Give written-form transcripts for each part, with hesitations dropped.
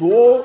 2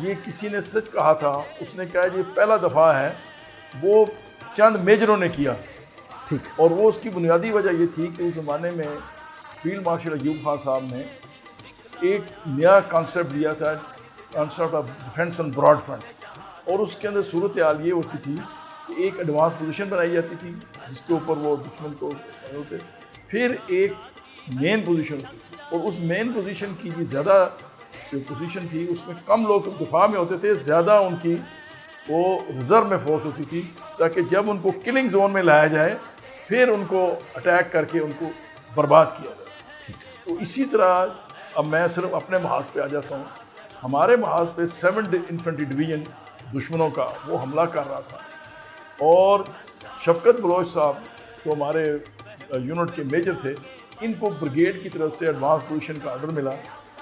یہ کسی نے سچ کہا تھا، اس نے کہا یہ پہلا دفعہ ہے، وہ چند میجروں نے کیا، ٹھیک، اور وہ اس کی بنیادی وجہ یہ تھی کہ اس زمانے میں فیلڈ مارشل ایوب خان صاحب نے ایک نیا کانسیپٹ دیا تھا، concept of defence on broad front, اور اس کے اندر صورتحال یہ ہوتی تھی کہ ایک ایڈوانس پوزیشن بنائی جاتی تھی جس کے اوپر وہ دشمن کو ہوتے، پھر ایک مین پوزیشن ہوتی تھی، اور اس مین پوزیشن کی بھی زیادہ جو پوزیشن تھی اس میں کم لوگ دفاع میں ہوتے تھے، زیادہ ان کی وہ ریزرو میں فورس ہوتی تھی، تاکہ جب ان کو کلنگ زون میں لایا جائے پھر ان کو اٹیک کر کے ان کو برباد کیا جائے۔ تو اسی طرح اب میں صرف اپنے محاذ پہ آ جاتا ہوں، ہمارے محاذ پہ 7 انفنٹری ڈویژن دشمنوں کا وہ حملہ کر رہا تھا، اور شفقت بلوچ صاحب جو ہمارے یونٹ کے میجر تھے، ان کو بریگیڈ کی طرف سے ایڈوانس پوزیشن کا آرڈر ملا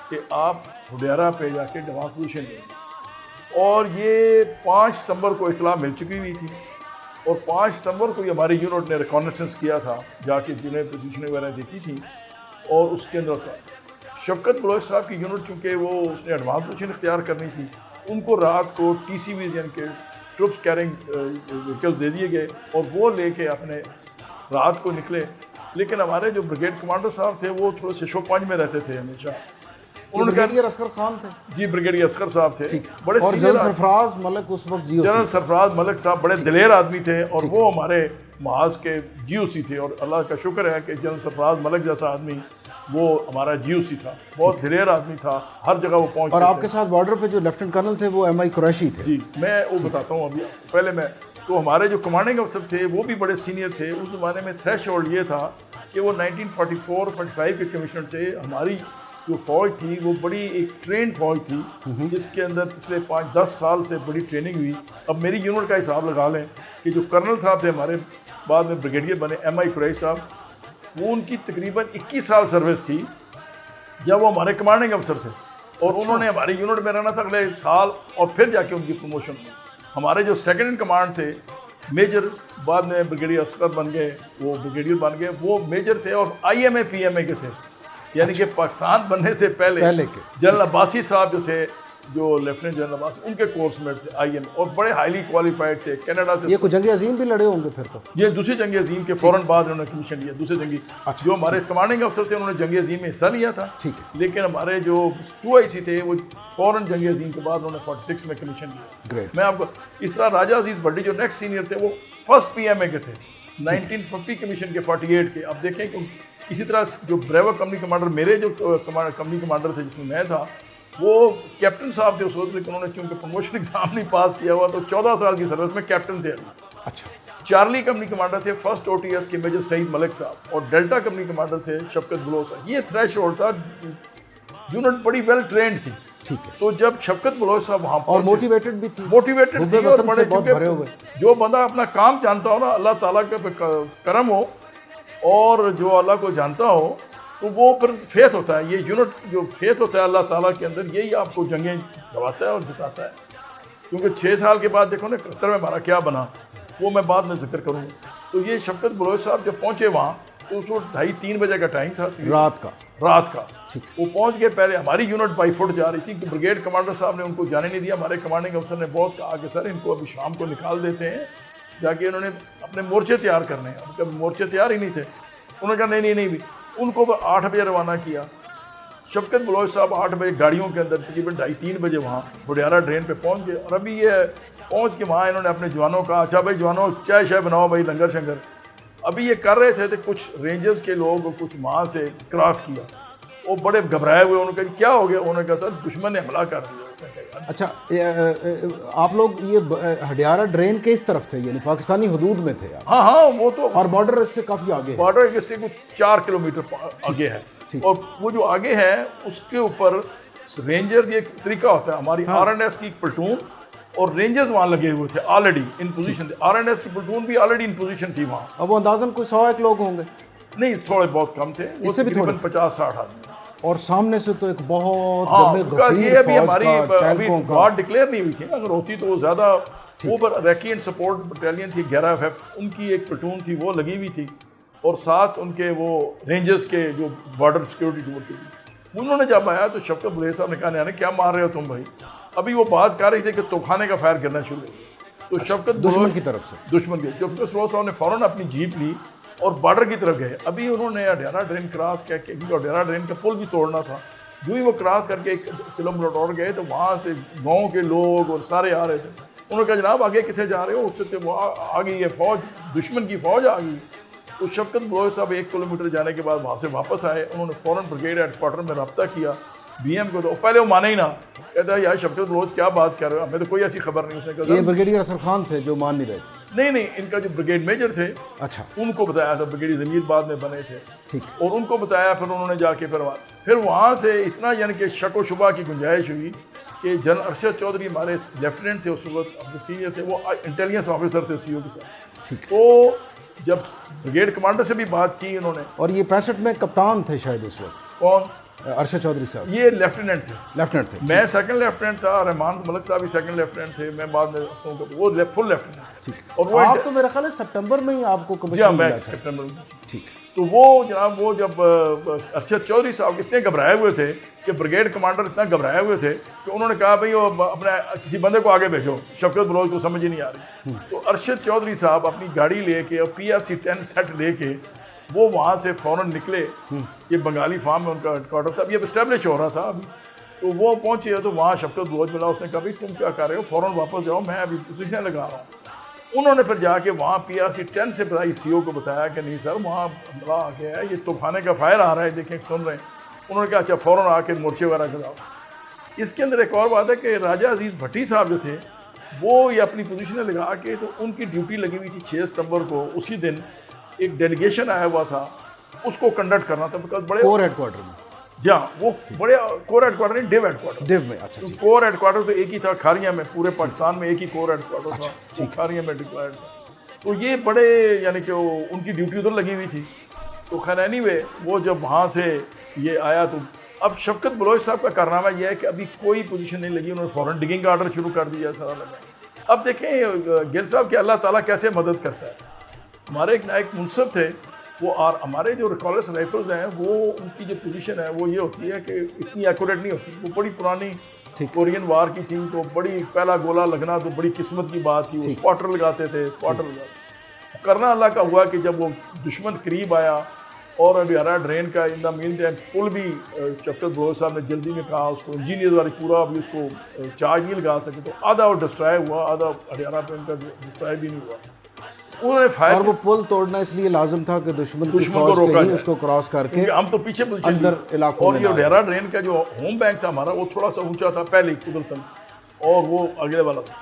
کہ آپ ہڈیارہ پہ جا کے ایڈوانس پوزیشن لیں، اور یہ 5 ستمبر کو اطلاع مل چکی ہوئی تھی، اور 5 ستمبر کو یہ ہماری یونٹ نے ریکانیسنس کیا تھا، جا کے جنہیں پوزیشنیں وغیرہ دیتی تھیں، اور اس کے اندر تھا شفقت بلوچ صاحب کی یونٹ، چونکہ وہ اس نے ایڈوانس پوزیشن اختیار کرنی تھی، ان کو رات کو ٹی سی ویز یعنی کہ ٹروپس کیرنگ وہیکلز دے دیے گئے، اور وہ لے کے اپنے رات کو نکلے، لیکن ہمارے جو بریگیڈ کمانڈر صاحب تھے وہ تھوڑے سے شوپانج میں رہتے تھے ہمیشہ، انہوں نے کہا بریگیڈیئر اصغر خان تھے، جی بریگیڈیئر اصغر صاحب تھے، بڑے اور سینئر جنرل سرفراز ملک اس وقت جی او سی، جنرل سرفراز ملک صاحب بڑے دلیر آدمی تھے، اور وہ ہمارے محاذ کے جی او سی تھے، اور اللہ کا شکر ہے کہ جنرل سرفراز ملک جیسا آدمی وہ ہمارا جی او سی تھا، بہت دلیر آدمی تھا، ہر جگہ وہ پہنچ، اور آپ کے ساتھ بارڈر پہ جو لیفٹنٹ کرنل تھے وہ ایم آئی قریشی تھے۔ جی میں وہ بتاتا ہوں ابھی، پہلے میں تو ہمارے جو کمانڈنگ افسر تھے وہ بھی بڑے سینئر تھے، اس زمانے میں تھریش ہولڈ یہ تھا کہ وہ 1944-45 کے کمشنر تھے، ہماری جو فوج تھی وہ بڑی ایک ٹرینڈ فوج تھی جس کے اندر پچھلے 5-10 سال سے بڑی ٹریننگ ہوئی۔ اب میری یونٹ کا حساب لگا لیں کہ جو کرنل صاحب تھے ہمارے بعد میں بریگیڈیئر بنے ایم آئی قریش صاحب، وہ ان کی تقریباً 21 سال سروس تھی جب وہ ہمارے کمانڈنگ افسر تھے، اور انہوں نے ہماری یونٹ میں رہنا تھا اگلے سال، اور پھر جا کے ان کی پروموشن ہوئی۔ ہمارے جو سیکنڈ ان کمانڈ تھے میجر، بعد میں بریگیڈیئر اصغر بن گئے، وہ بریگیڈیئر بن گئے، وہ میجر تھے اور I am a P M اے کے تھے، یعنی کہ پاکستان بننے سے پہلے کے جنرل عباسی صاحب جو تھے، جو لیفٹیننٹ جنرل عباسی، ان کے کورس میٹ تھے آئی ایم اے، اور بڑے ہائیلی کوالیفائڈ تھے، کینیڈا سے۔ یہ کوئی جنگ عظیم بھی لڑے ہوں گے پھر تو؟ یہ دوسری جنگ عظیم کے فوراً بعد انہوں نے کمیشن لیا، دوسری جنگی جو ہمارے کمانڈنگ افسر تھے انہوں نے جنگ عظیم میں حصہ لیا تھا، ٹھیک ہے، لیکن ہمارے جو 2IC تھے وہ فوراً جنگ عظیم کے بعد انہوں نے 46 میں کمیشن لیا۔ گریٹ۔ میں آپ کو اس طرح راجہ عزیز بڈی جو نیکسٹ سینئر تھے وہ فرسٹ پی ایم اے کے تھے 1950 کمیشن کے 48 کے۔ اب دیکھیں کہ اسی طرح جو بریور کمپنی کمانڈر، میرے جو کمپنی کمانڈر تھے جس میں میں تھا، وہ کیپٹن صاحب تھے اس وقت، لیکن انہوں نے چونکہ پروموشن ایگزام نہیں پاس کیا ہوا تو 14 سال کی سروس میں کیپٹن تھے۔ اچھا، چارلی کمپنی کمانڈر تھے فرسٹ OTS کے میجر سعید ملک صاحب، اور ڈیلٹا کمپنی کمانڈر تھے شفقت بلوچ صاحب۔ یہ تھریش ہولڈ تھا، یونٹ بڑی ویل ٹرینڈ تھی، ٹھیک ہے، تو جب شفقت بلوچ صاحب وہاں اور موٹیویٹڈ بھی تھی، موٹیویٹڈ تھی، اور بڑے بہت بھرے ہوئے۔ جو بندہ اپنا کام جانتا ہو نا، اللہ تعالیٰ کا کرم ہو اور جو اللہ کو جانتا ہو تو وہ پھر فیتھ ہوتا ہے۔ یہ یونٹ جو فیتھ ہوتا ہے اللہ تعالیٰ کے اندر، یہی آپ کو جنگیں گواتا ہے اور جتاتا ہے۔ کیونکہ 6 سال کے بعد دیکھو نا 71 میں ہمارا کیا بنا، وہ میں بعد میں ذکر کروں گا۔ تو یہ شفقت بلوچ صاحب جب پہنچے وہاں تو اس وقت 2:30-3 بجے کا ٹائم تھا رات کا، وہ پہنچ گئے۔ پہلے ہماری یونٹ بائی فٹ جا رہی تھی کہ بریگیڈ کمانڈر صاحب نے ان کو جانے نہیں دیا، ہمارے کمانڈنگ افسر نے بہت کہا کہ سر ان کو ابھی شام کو نکال دیتے ہیں، جا کے انہوں نے اپنے مورچے تیار کرنے ہیں، اب مورچے تیار ہی نہیں تھے، انہوں نے کہا نہیں بھی، ان کو 8 بجے روانہ کیا۔ شفقت بلوچ صاحب 8 بجے گاڑیوں کے اندر تقریباً 2:30-3 بجے وہاں بڈیارہ ڈرین پہ پہنچ گئے، اور ابھی یہ پہنچ کے وہاں انہوں نے اپنے جوانوں کا اچھا بھائی جوانوں چائے شائے بناؤ بھائی، لنگر شنگر۔ ابھی یہ کر رہے تھے تو کچھ رینجرز کے لوگ کچھ وہاں سے کراس کیا، وہ بڑے گھبرائے ہوئے، انہوں نے کہا کیا ہو گیا؟ انہوں نے کہا سر دشمن نے حملہ کر دیا۔ اچھا، آپ لوگ یہ ہڈیارہ ڈرین کے اس طرف تھے، یعنی پاکستانی حدود میں تھے؟ ہاں وہ تو، اور بارڈر اس سے کافی آگے ہے؟ بارڈر اس سے کچھ 4 کلومیٹر آگے ہے، اور وہ جو آگے ہے اس کے اوپر رینجر، یہ طریقہ ہوتا ہے ہماری RNS کی پلٹون، اور رینجرز وہاں لگے ہوئے تھے آلریڈی ان پوزیشن، RNS کی پلٹون بھی آلریڈی ان پوزیشن تھی وہاں۔ اب وہ اندازاً کوئی 100-1 لوگ ہوں گے؟ نہیں، تھوڑے بہت کم تھے، وہ تقریباً 50-60 آدمی۔ اور سامنے سے تو ایک بہت یہ ابھی ہماری ابھی گارڈ ڈکلیئر نہیں ہوئی تھی، اگر ہوتی تو وہ زیادہ، وہ پر ریکی اینڈ سپورٹ بٹالین تھی 11FF، ان کی ایک پلٹون تھی وہ لگی ہوئی تھی، اور ساتھ ان کے وہ رینجرز کے جو بارڈر سیکورٹی ٹور کے تھی۔ انہوں نے جب آیا تو شفقت بلوچ صاحب نے کہا کیا مار رہے ہو تم بھائی؟ ابھی وہ بات کر رہی تھی کہ توپخانے کا فائر کرنا شروع ہو گیا، تو شفقت دشمن کی طرف سے دشمن کے شفقت بلوچ صاحب نے فوراً اپنی جیپ لی اور بارڈر کی طرف گئے. ابھی انہوں نے اڈیارہ ڈرین کراس کیا کہ اڈیارہ ڈرین کا پل بھی توڑنا تھا. جو ہی وہ کراس کر کے 1 کلومیٹر اور گئے تو وہاں سے گاؤں کے لوگ اور سارے آ رہے تھے. انہوں نے کہا جناب آگے کتنے جا رہے ہو؟ اس سے وہ آ گئی ہے فوج، دشمن کی فوج آ گئی. تو شفقت بلوچ صاحب 1 کلومیٹر جانے کے بعد وہاں سے واپس آئے. انہوں نے فوراً بریگیڈ ہیڈ کوارٹر میں رابطہ کیا بی ایم کو. تو پہلے وہ مانے ہی نہ، کہتا ہے یار شفقت بلوچ کیا بات کر رہے ہو، ہمیں تو کوئی ایسی خبر نہیں. اس نے کہا یہ بریگیڈیئر اسد خان تھے جو مان نہیں رہے تھے؟ نہیں، ان کا جو بریگیڈ میجر تھے اچھا ان کو بتایا تھا، بریگیڈ ضمیر بعد میں بنے تھے، ٹھیک. اور ان کو بتایا. پھر انہوں نے جا کے پھر وہاں سے اتنا یعنی کہ شک و شبہ کی گنجائش ہوئی کہ جنرل ارشد چودھری ہمارے لیفٹیننٹ تھے اس وقت، اپنے سینئر تھے، وہ انٹیلیجنس آفیسر تھے سی او کے ساتھ. ٹھیک. تو جب بریگیڈ کمانڈر سے بھی بات کی انہوں نے. اور یہ 65 میں کپتان تھے شاید اس وقت کون؟ ارشد چودھری صاحب. یہ لیفٹیننٹ تھے. لیفٹیننٹ تھے. میں سیکنڈ لیفٹیننٹ تھا، رحمان ملک صاحب بھی سیکنڈ لیفٹیننٹ تھے، میں بعد میں وہ فل لیفٹیننٹ. ٹھیک. اور وہ آپ تو میرا خیال ہے سپٹمبر میں ہی آپ کو کمیشن ملا تھا. سپٹمبر میں. ٹھیک. تو وہ جناب وہ جب ارشد چودھری صاحب اتنے گھبرائے ہوئے تھے کہ بریگیڈ کمانڈر اتنا گھبرائے ہوئے تھے کہ انہوں نے کہا بھائی وہ اپنے کسی بندے کو آگے بھیجو، شفقت بلوچ کو سمجھ ہی نہیں آ رہی. تو ارشد چودھری صاحب اپنی گاڑی لے کے اور PRC 10 سیٹ لے کے وہ وہاں سے فوراً نکلے. یہ بنگالی فارم میں ان کا ہیڈ کوارٹر تھا، اب یہ اسٹیبلش ہو رہا تھا ابھی. تو وہ پہنچے تو وہاں شفقت بلوچ ملا. اس نے کہا بھائی تم کیا کر رہے ہو، فوراً واپس جاؤ، میں ابھی پوزیشن لگا رہا ہوں. انہوں نے پھر جا کے وہاں PRC 10 سے بتائی CO کو بتایا کہ نہیں سر وہاں حملہ آ گیا ہے، یہ توپخانے کا فائر آ رہا ہے، دیکھیں سن رہے ہیں. انہوں نے کہا اچھا فوراً آ کے مورچے وغیرہ چلاؤ. اس کے اندر ایک اور بات ہے کہ راجہ عزیز بھٹی صاحب جو تھے وہ یہ اپنی پوزیشنیں لگا کے، تو ان کی ڈیوٹی لگی ہوئی تھی 6 ستمبر کو. اسی دن ایک ڈیلیگیشن آیا ہوا تھا، اس کو کنڈکٹ کرنا تھا. بیکاز بڑے کور ہیڈ کوارٹر میں. جہاں وہ بڑے کور ہیڈ کوارٹر نہیں، ڈیو ہیڈ کوارٹر. ڈیو میں. اچھا ٹھیک. کور ہیڈ کوارٹر تو ایک ہی تھا کھاریاں میں، پورے پاکستان میں ایک ہی کور ہیڈ کوارٹر تھا، کھاریاں میں ڈپلائڈ تھا. تو یہ بڑے یعنی کہ ان کی ڈیوٹی ادھر لگی ہوئی تھی. تو خیر اینی وے وہ جب وہاں سے یہ آیا تو اب شفقت بلوچ صاحب کا کارنامہ یہ ہے کہ ابھی کوئی پوزیشن نہیں لگی، انہوں نے فوراً ڈگنگ کا آرڈر شروع کر دیا سارا لگا. اب دیکھیں گل صاحب کہ اللہ تعالیٰ کیسے مدد کرتا ہے. ہمارے ایک نائک منصف تھے وہ، اور ہمارے جو ریکالرس رائفلز ہیں وہ ان کی جو پوزیشن ہے وہ یہ ہوتی ہے کہ اتنی ایکوریٹ نہیں ہوتی. وہ بڑی پرانی کورین وار کی تھی، تو بڑی پہلا گولہ لگنا تو بڑی قسمت کی بات تھی. وہ اسپاٹر لگاتے تھے، اسپاٹر لگاتے کرنا اللہ کا ہوا کہ جب وہ دشمن قریب آیا اور اڈیارہ ڈرین کا ان دا مین ٹائم پل بھی شفقت بلوچ صاحب نے جلدی میں کہا اس کو انجینئر والی پورا ابھی اس کو چارج نہیں لگا سکے، تو آدھا وہ ڈسٹرائے ہوا، آدھا اڈیارہ ڈرین کا ڈسٹرائے بھی نہیں ہوا. انہوں نے فائر، اور وہ پل توڑنا اس لیے لازم تھا کہ دشمن کو روکا جائے، اس کو کراس کر کے ہم تو پیچھے اندر علاقوں میں. اور یہ اڈیارہ ڈرین کا جو ہوم بینک تھا ہمارا وہ تھوڑا سا اونچا تھا پہلے قدرتاً، اور وہ اگلے والا تھا.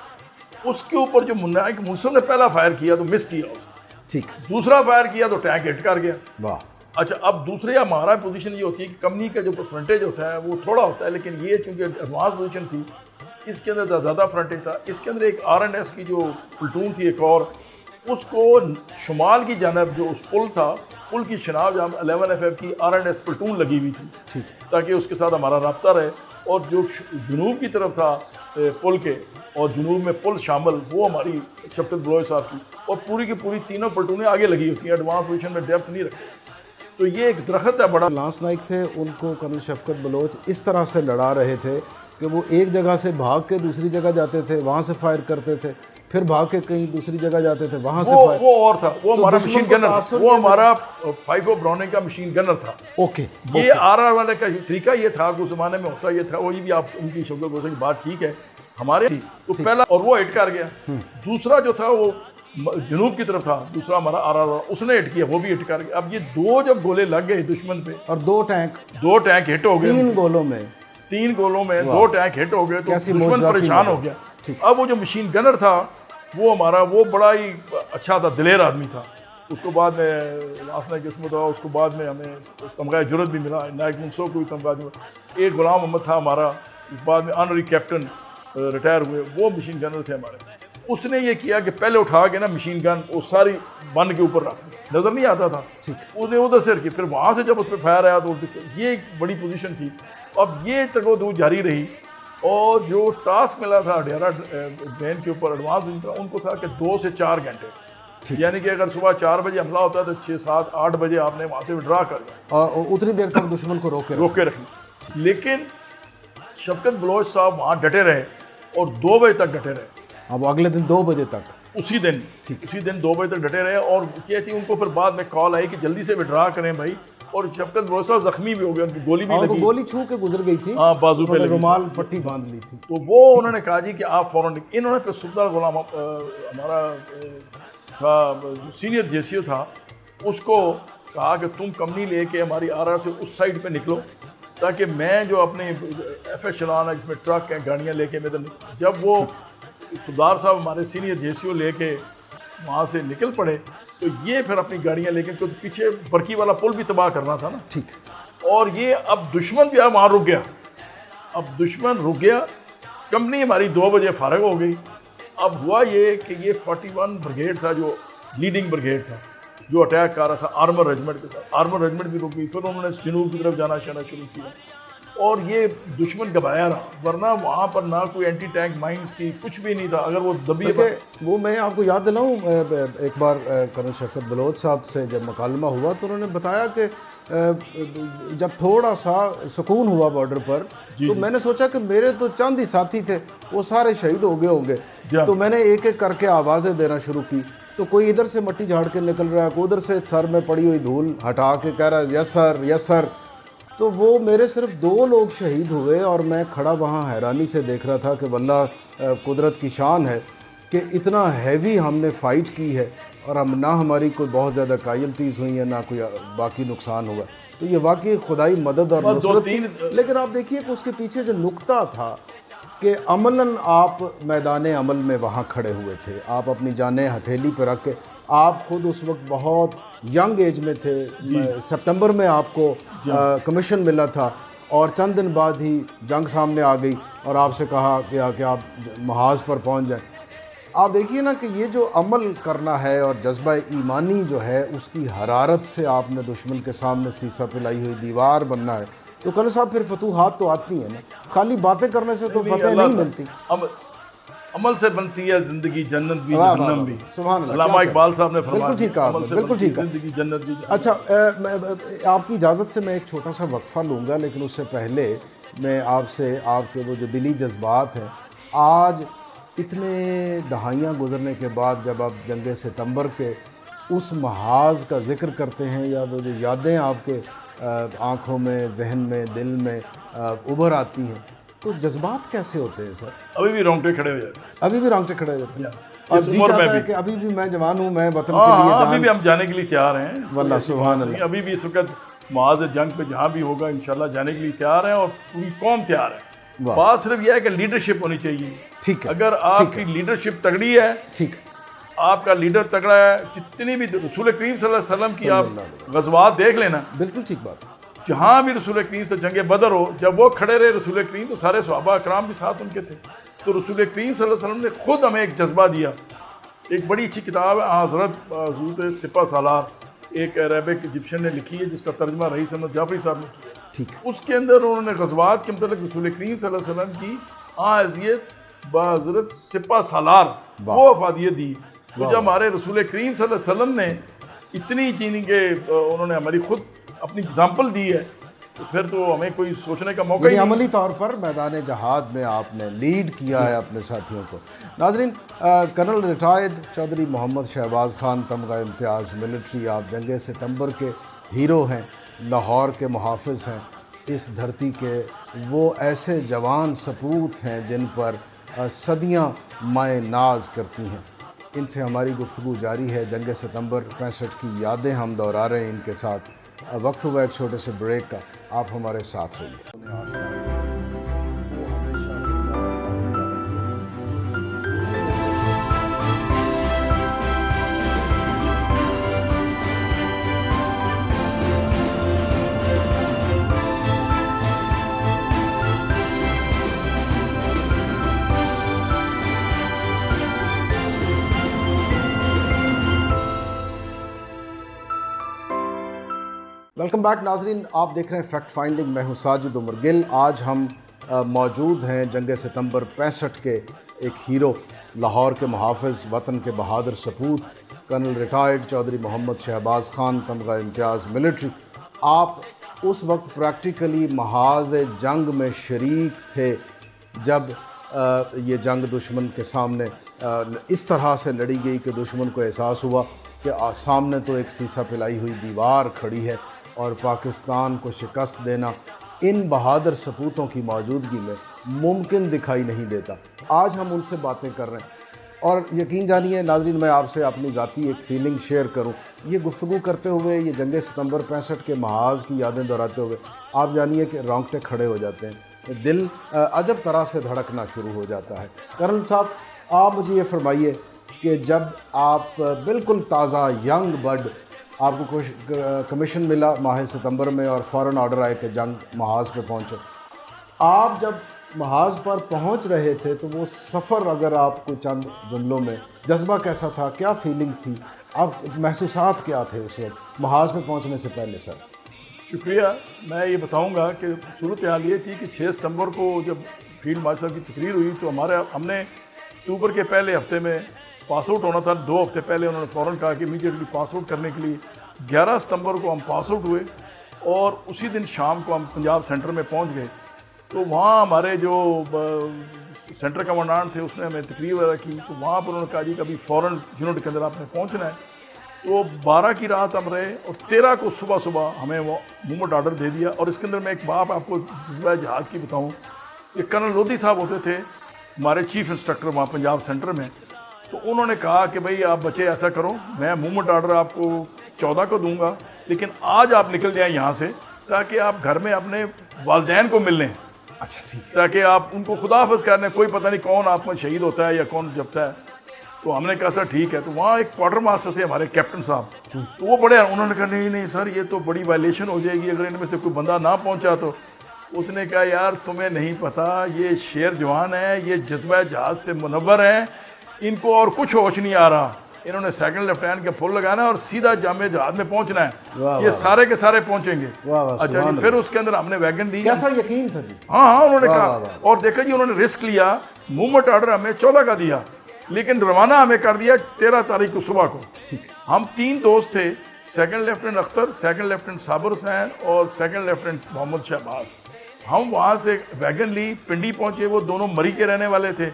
اس کے اوپر جو نائک منصف نے پہلا فائر کیا تو مس کیا اس. ٹھیک. دوسرا فائر کیا تو ٹینک ہٹ کر گیا. واہ. اچھا اب دوسرے ہمارا پوزیشن یہ ہوتی ہے کہ کمپنی کا جو فرنٹیج ہوتا ہے وہ تھوڑا ہوتا ہے، لیکن یہ چونکہ ایڈوانس پوزیشن تھی اس کے اندر زیادہ فرنٹیج تھا. اس کے اندر ایک RNS کی جو پلٹون تھی ایک اور، اس کو شمال کی جانب جو اس پل تھا، پل کی شناخت جہاں 11FF کی RNS پلٹون لگی ہوئی تھی. ٹھیک. تاکہ اس کے ساتھ ہمارا رابطہ رہے. اور جو جنوب کی طرف تھا پل کے، اور جنوب میں پل شامل، وہ ہماری شفقت بلوچ صاحب کی، اور پوری کی پوری تینوں پلٹونیں آگے لگی ہوتی ہیں، ایڈوانس پوزیشن میں ڈیپتھ نہیں رکھتے. تو یہ ایک درخت ہے بڑا. لانس نائک تھے، ان کو کرنل شفقت بلوچ اس طرح سے لڑا رہے تھے کہ وہ ایک جگہ سے بھاگ کے دوسری جگہ جاتے تھے، وہاں سے فائر کرتے تھے، پھر بھاگ کے کہیں دوسری جگہ جاتے تھے، وہاں سے فائر. وہ اور تھا، وہ ہمارا مشین گنر تھا، وہ ہمارا 5 براؤننگ کا مشین گنر تھا. اوکے. یہ RR والے کا طریقہ یہ تھا کہ اس زمانے میں ہوتا یہ تھا. وہی بھی آپ ان کی شفقت بلوچ کی بات ٹھیک ہے ہمارے تو پہلا، اور وہ ہٹ کر گیا. دوسرا جو تھا وہ جنوب کی طرف تھا، دوسرا ہمارا RR اس نے ہٹ کیا، وہ بھی ہٹ کر گیا. اب یہ دو جب گولے لگ گئے دشمن پہ، اور دو ٹینک ہٹ ہو گئے، 3 گولوں میں 2 ٹینک ہٹ ہو گئے، تو دشمن پریشان ہو گیا. اب وہ جو مشین گنر تھا وہ ہمارا وہ بڑا ہی اچھا تھا، دلیر آدمی تھا. اس کو بعد میں لاسنا قسمت ہوا، اس کو بعد میں ہمیں تمغہ جرت بھی ملا، نائک منصف کو بھی تمغہ ملا. ایک غلام محمد تھا ہمارا، بعد میں آنری کیپٹن ریٹائر ہوئے، وہ مشین گنر تھے ہمارے. اس نے یہ کیا کہ پہلے اٹھا کے نا مشین گن وہ ساری بن کے اوپر رکھ، نظر نہیں آتا تھا. اس نے ادھر سے رکھی، پھر وہاں سے جب اس پہ فائر آیا تو یہ ایک بڑی پوزیشن تھی. اب یہ تگو جاری رہی، اور جو ٹاسک ملا تھا اڈیارہ ڈرین کے اوپر ایڈوانس ان کو تھا کہ 2 سے 4 گھنٹے، یعنی کہ اگر صبح 4 بجے حملہ ہوتا ہے تو 6, 7, 8 بجے آپ نے وہاں سے وڈرا کر دیا، اور اتنی دیر تک دشمن کو روکے رکھیں. لیکن شفقت بلوچ صاحب وہاں ڈٹے رہے. اور 2 بجے تک ڈٹے رہے. اب اگلے دن 2 بجے تک اسی دن 2 بجے تک ڈٹے رہے. اور کیا تھی ان کو پھر بعد میں کال آئی کہ جلدی سے وڈرا کریں بھائی. اور شفقت بلوچ صاحب زخمی بھی ہو گئے, ان کی گولی بھی لگی, گولی چھو کے گزر گئی تھی, ہاں بازو پہ لگی, رومال پٹی باندھ لی تھی. تو وہ انہوں نے کہا جی کہ آپ فوراً. انہوں نے پھر سبدار غلام ہمارا تھا سینئر JCO تھا, اس کو کہا کہ تم کمپنی لے کے ہماری آرا سے اس سائڈ پہ نکلو تاکہ میں جو اپنے FS چلانا جس میں ٹرک ہیں گاڑیاں لے کے میں. جب وہ سبدار صاحب ہمارے سینئر JCO لے کے وہاں سے نکل پڑے تو یہ پھر اپنی گاڑیاں لے کے, کیونکہ پیچھے برکی والا پل بھی تباہ کرنا تھا نا. ٹھیک. اور یہ اب دشمن بھی وہاں رک گیا. اب دشمن رک گیا, کمپنی ہماری 2 بجے فارغ ہو گئی. اب ہوا یہ کہ یہ 41 بریگیڈ تھا جو لیڈنگ بریگیڈ تھا جو اٹیک کر رہا تھا آرمر ریجمنٹ کے ساتھ. آرمر ریجمنٹ بھی رک گئی. پھر انہوں نے جنوب کی طرف جانا شروع کیا اور یہ دشمن گھبرایا رہا, ورنہ وہاں پر نہ کوئی اینٹی ٹینک مائنس تھی, کچھ بھی نہیں تھا. اگر وہ دبی وہ میں آپ کو یاد دلاؤں, ایک بار کرنل شفقت بلوچ صاحب سے جب مکالمہ ہوا تو انہوں نے بتایا کہ جب تھوڑا سا سکون ہوا بارڈر پر تو میں نے سوچا کہ میرے تو چند ہی ساتھی تھے, وہ سارے شہید ہو گئے ہوں گے. تو میں نے ایک ایک کر کے آوازیں دینا شروع کی. تو کوئی ادھر سے مٹی جھاڑ کے نکل رہا ہے, کوئی ادھر سے سر میں پڑی ہوئی دھول ہٹا کے کہہ رہا ہے یس سر یس سر. تو وہ میرے صرف 2 لوگ شہید ہوئے اور میں کھڑا وہاں حیرانی سے دیکھ رہا تھا کہ واللہ قدرت کی شان ہے کہ اتنا ہیوی ہم نے فائٹ کی ہے اور ہم نہ ہماری کوئی بہت زیادہ کائلٹیز ہوئی ہیں نہ کوئی باقی نقصان ہوا. تو یہ واقعی خدائی مدد اور نصرت تھی. لیکن آپ دیکھیے کہ اس کے پیچھے جو نقطہ تھا کہ عملاً آپ میدان عمل میں وہاں کھڑے ہوئے تھے, آپ اپنی جانیں ہتھیلی پہ رکھ کے, آپ خود اس وقت بہت ینگ ایج میں تھے. سپٹمبر میں آپ کو کمیشن ملا تھا اور چند دن بعد ہی جنگ سامنے آ گئی اور آپ سے کہا کہ آپ محاذ پر پہنچ جائیں. آپ دیکھیے نا کہ یہ جو عمل کرنا ہے اور جذبہ ایمانی جو ہے اس کی حرارت سے آپ نے دشمن کے سامنے سیسہ پلائی ہوئی دیوار بننا ہے. تو کرنل صاحب پھر فتوحات تو آتی ہیں نا, خالی باتیں کرنے سے تو فتح نہیں ملتی. عمل سے بنتی ہے زندگی جنت بھی جہنم بھی. سبحان اللہ. علامہ اقبال صاحب نے فرمایا بالکل ٹھیک ہے, بالکل ٹھیک ہے. زندگی جنت بھی. اچھا, آپ کی اجازت سے میں ایک چھوٹا سا وقفہ لوں گا, لیکن اس سے پہلے میں آپ سے آپ کے وہ جو دلی جذبات ہیں, آج اتنے دہائیاں گزرنے کے بعد جب آپ جنگ ستمبر کے اس محاذ کا ذکر کرتے ہیں یا وہ جو یادیں آپ کے آنکھوں میں, ذہن میں, دل میں ابھر آتی ہیں, تو جذبات کیسے ہوتے ہیں سر؟ ابھی بھی رونگٹے کھڑے ہو جاتے ہیں. ابھی بھی رونگٹے کھڑے ہو جاتے ہیں. اس عمر میں بھی کہ ابھی بھی میں جوان ہوں, میں وطن کے لیے ابھی بھی ہم جانے کے لیے تیار ہیں. واللہ سبحان اللہ. ابھی بھی اس وقت محاذ جنگ پہ جہاں بھی ہوگا انشاءاللہ جانے کے لیے تیار ہیں اور پوری قوم تیار ہے. بات صرف یہ ہے کہ لیڈرشپ ہونی چاہیے. ٹھیک ہے. اگر آپ کی لیڈرشپ تگڑی ہے, ٹھیک, آپ کا لیڈر تگڑا ہے, جتنی بھی رسول کریم صلی اللہ علیہ وسلم کی آپ غزوات دیکھ لینا, بالکل ٹھیک بات. جہاں بھی رسول کریم سے جنگ بدر ہو, جب وہ کھڑے رہے رسول کریم تو سارے صحابہ اکرام بھی ساتھ ان کے تھے. تو رسول کریم صلی اللہ علیہ وسلم نے خود ہمیں ایک جذبہ دیا. ایک بڑی اچھی کتاب ہے حضرت حضور سپہ سالار, ایک عربک ایجپشین نے لکھی ہے جس کا ترجمہ رئیس احمد جعفری صاحب نے کیا. ٹھیک. اس کے اندر انہوں نے غزوات کے متعلق رسول کریم صلی اللہ علیہ وسلم کی حیثیت بحضرت سپہ سالار وہ افادیت دی. تو جب ہمارے رسول کریم صلی اللہ علیہ وسلم نے اتنی چینی کے انہوں نے ہماری خود اپنی اگزامپل دی ہے, تو پھر تو ہمیں کوئی سوچنے کا موقع ہی نہیں. عملی طور پر میدان جہاد میں آپ نے لیڈ کیا ہے اپنے ساتھیوں کو. ناظرین, کرنل ریٹائرڈ چودھری محمد شہباز خان تمغہ امتیاز ملٹری, آپ جنگ ستمبر کے ہیرو ہیں, لاہور کے محافظ ہیں, اس دھرتی کے وہ ایسے جوان سپوت ہیں جن پر صدیاں مائیں ناز کرتی ہیں. ان سے ہماری گفتگو جاری ہے. جنگ ستمبر 65 کی یادیں ہم دہرا رہے ہیں ان کے ساتھ. وقت ہوا ایک چھوٹے سے بریک کا, آپ ہمارے ساتھ رہیے. ویلکم بیک ناظرین, آپ دیکھ رہے ہیں فیکٹ فائنڈنگ. میں ہوں ساجد عمر گل. آج ہم موجود ہیں جنگ ستمبر 65 کے ایک ہیرو, لاہور کے محافظ, وطن کے بہادر سپوت, کرنل ریٹائرڈ چودھری محمد شہباز خان تمغہ امتیاز ملٹری. آپ اس وقت پریکٹیکلی محاذ جنگ میں شریک تھے جب یہ جنگ دشمن کے سامنے اس طرح سے لڑی گئی کہ دشمن کو احساس ہوا کہ سامنے تو ایک سیسا پلائی ہوئی دیوار کھڑی ہے اور پاکستان کو شکست دینا ان بہادر سپوتوں کی موجودگی میں ممکن دکھائی نہیں دیتا۔ آج ہم ان سے باتیں کر رہے ہیں، اور یقین جانیے ناظرین، میں آپ سے اپنی ذاتی ایک فیلنگ شیئر کروں، یہ گفتگو کرتے ہوئے، یہ جنگ ستمبر 65 کے محاذ کی یادیں دہراتے ہوئے آپ جانیے کہ رونگٹے کھڑے ہو جاتے ہیں، دل عجب طرح سے دھڑکنا شروع ہو جاتا ہے۔ کرنل صاحب، آپ مجھے یہ فرمائیے کہ جب آپ بالکل تازہ ینگ بڈ، آپ کو کمیشن ملا ماہ ستمبر میں اور فوراً آرڈر آئے کہ جنگ محاذ پہ پہنچو، آپ جب محاذ پر پہنچ رہے تھے تو وہ سفر، اگر آپ کو چند جملوں میں، جذبہ کیسا تھا، کیا فیلنگ تھی، آپ محسوسات کیا تھے اس وقت محاذ پہ پہنچنے سے پہلے؟ سر شکریہ۔ میں یہ بتاؤں گا کہ صورتحال یہ تھی کہ 6 ستمبر کو جب فیلڈ مارشل کی تقریر ہوئی تو ہم نے اکتوبر کے پہلے ہفتے میں پاس آؤٹ ہونا تھا، 2 ہفتے پہلے انہوں نے فوراً کہا کہ امیڈیٹلی پاس آؤٹ کرنے کے لیے 11 ستمبر کو ہم پاس آؤٹ ہوئے اور اسی دن شام کو ہم پنجاب سینٹر میں پہنچ گئے۔ تو وہاں ہمارے جو سینٹر کمانڈانٹ تھے اس نے ہمیں تقریر وغیرہ کی، تو وہاں پر انہوں نے کہا جی کہ ابھی فوراً یونٹ کے اندر آپ نے پہنچنا ہے۔ تو 12 کی رات ہم رہے اور 13 کو صبح ہمیں وہ موومنٹ آرڈر دے دیا۔ اور اس کے اندر میں ایک بات آپ کو جذبہ جہاد کی بتاؤں کہ کرنل لودھی صاحب ہوتے تھے ہمارے چیف انسٹرکٹر وہاں پنجاب سینٹر میں، تو انہوں نے کہا کہ بھئی آپ بچے ایسا کرو، میں موومنٹ آرڈر آپ کو 14 کو دوں گا، لیکن آج آپ نکل جائیں یہاں سے تاکہ آپ گھر میں اپنے والدین کو مل لیں۔ اچھا ٹھیک ہے۔ تاکہ آپ ان کو خدا حافظ کرنے، کوئی پتہ نہیں کون آپ میں شہید ہوتا ہے یا کون جبتا ہے۔ تو ہم نے کہا سر ٹھیک ہے۔ تو وہاں ایک کوارٹر ماسٹر تھے ہمارے کیپٹن صاحب، تو وہ بڑے، انہوں نے کہا نہیں سر یہ تو بڑی وائلیشن ہو جائے گی اگر ان میں سے کوئی بندہ نہ پہنچا تو۔ اس نے کہا یار تمہیں نہیں پتہ، یہ شیر جوان ہے، یہ جذبہ جہاد سے منور ہیں، ان کو اور کچھ ہوش نہیں آ رہا، انہوں نے سیکنڈ لیفٹیننٹ کے پھول لگانا ہے اور سیدھا جامع جہاد میں پہنچنا ہے، یہ سارے کے سارے پہنچیں گے۔ اچھا جی، پھر اس کے اندر ہم نے ویگن لی۔ کیسا یقین تھا جی؟ ہاں انہوں نے کہا، اور دیکھا جی انہوں نے رسک لیا، موومنٹ آرڈر ہمیں 14 کا دیا لیکن روانہ ہمیں کر دیا 13 تاریخ کو صبح کو۔ ہم 3 دوست تھے، second lieutenant Akhtar, second lieutenant Sabir Hussain اور سیکنڈ لیفٹیننٹ محمد شہباز۔ ہم وہاں سے ویگن لی، پنڈی پہنچے، وہ دونوں مری کے رہنے والے تھے،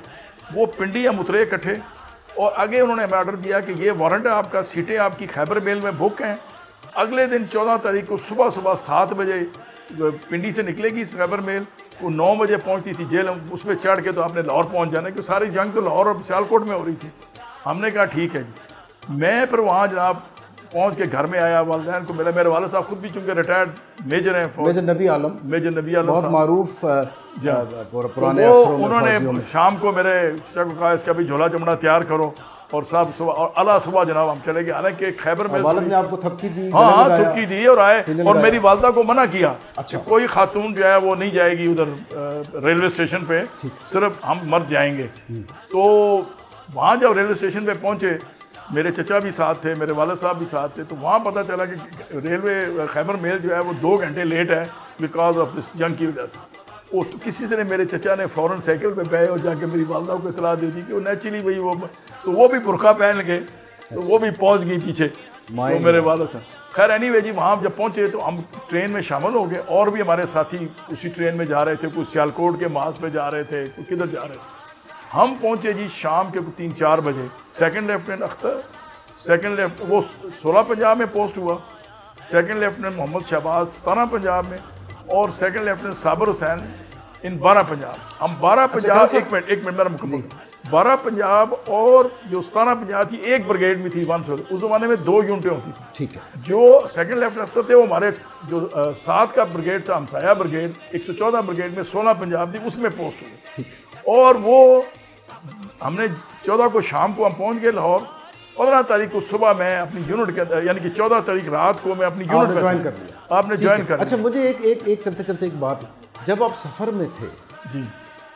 وہ پنڈی ہم اترے اکٹھے، اور آگے انہوں نے ہمیں آرڈر دیا کہ یہ وارنٹ ہے آپ کا، سیٹیں آپ کی خیبر میل میں بک ہیں۔ اگلے دن 14 تاریخ کو صبح 7 بجے پنڈی سے نکلے گی خیبر میل، وہ 9 بجے پہنچتی تھی جیل، اس پہ چڑھ کے تو آپ نے لاہور پہنچ جانا، کہ ساری جنگ تو لاہور اور سیالکوٹ میں ہو رہی تھی۔ ہم نے کہا ٹھیک ہے جی۔ میں پھر وہاں جناب پہنچ کے گھر میں آیا، والدین کو ملا، میرے والد صاحب خود بھی چونکہ ریٹائرڈ میجر ہیں، میجر نبی عالم، میجر نبی عالم بہت صاحب معروف پرانے افسروں میں، انہوں نے شام کو میرے چچا کو کہا اس کا بھی جھولا چمڑا تیار کرو، اور صاحب صبح اور اللہ صبح جناب ہم چلے گئے، حالانکہ خیبر میں والد نے آپ کو تھپکی دی؟ ہاں تھپکی دی اور آئے، اور میری والدہ کو منع کیا کہ کوئی خاتون جو ہے وہ نہیں جائے گی ادھر ریلوے اسٹیشن پہ، صرف ہم مرد جائیں گے۔ تو وہاں جب ریلوے اسٹیشن پہ پہنچے، میرے چچا بھی ساتھ تھے، میرے والد صاحب بھی ساتھ تھے، تو وہاں پتہ چلا کہ ریلوے خیبر میل جو ہے وہ 2 گھنٹے لیٹ ہے بیکاز آف دس جنگ کی وجہ سے۔ وہ تو کسی طرح میرے چچا نے فوراً سائیکل پہ گئے اور جا کے میری والدہ کو اطلاع دے دی کہ وہ نیچرلی بھائی وہ بھی برقع پہن گئے، تو وہ بھی پہنچ گئی پیچھے، تو میرے والد صاحب۔ خیر اینی وے جی، وہاں جب پہنچے تو ہم ٹرین میں شامل ہو گئے، اور بھی ہمارے ساتھی اسی ٹرین میں جا رہے تھے، کوئی سیالکوٹ کے محاذ پہ جا رہے تھے، کوئی کدھر جا رہے تھے۔ ہم پہنچے جی شام کے 3-4 بجے، سیکنڈ لیفٹیننٹ اختر وہ 16 پنجاب میں پوسٹ ہوا، سیکنڈ لیفٹیننٹ محمد شہباز 17 پنجاب میں، اور سیکنڈ لیفٹیننٹ صابر حسین ان 12 پنجاب۔ ہم 12 پنجاب، ایک منٹ میرا مکمل، 12 پنجاب اور جو 17 پنجاب تھی ایک بریگیڈ میں تھی، اس زمانے میں 2 یونٹیں ہوتی تھیں۔ ٹھیک ہے۔ جو سیکنڈ لیفٹیننٹ اختر تھے وہ ہمارے جو 7 کا بریگیڈ تھا، ہمسایہ بریگیڈ 114 بریگیڈ میں 16 پنجاب تھی، اس میں پوسٹ ہوئی۔ ٹھیک ہے۔ اور وہ ہم نے 14 کو شام کو ہم پہنچ گئے لاہور، 15 تاریخ کو صبح میں اپنی یونٹ کے اندر، یعنی کہ 14 تاریخ رات کو میں اپنی یونٹ میں جوائن کر لیا۔ آپ نے جوائن کر لیا۔ اچھا مجھے ایک چلتے چلتے ایک بات، جب آپ سفر میں تھے جی،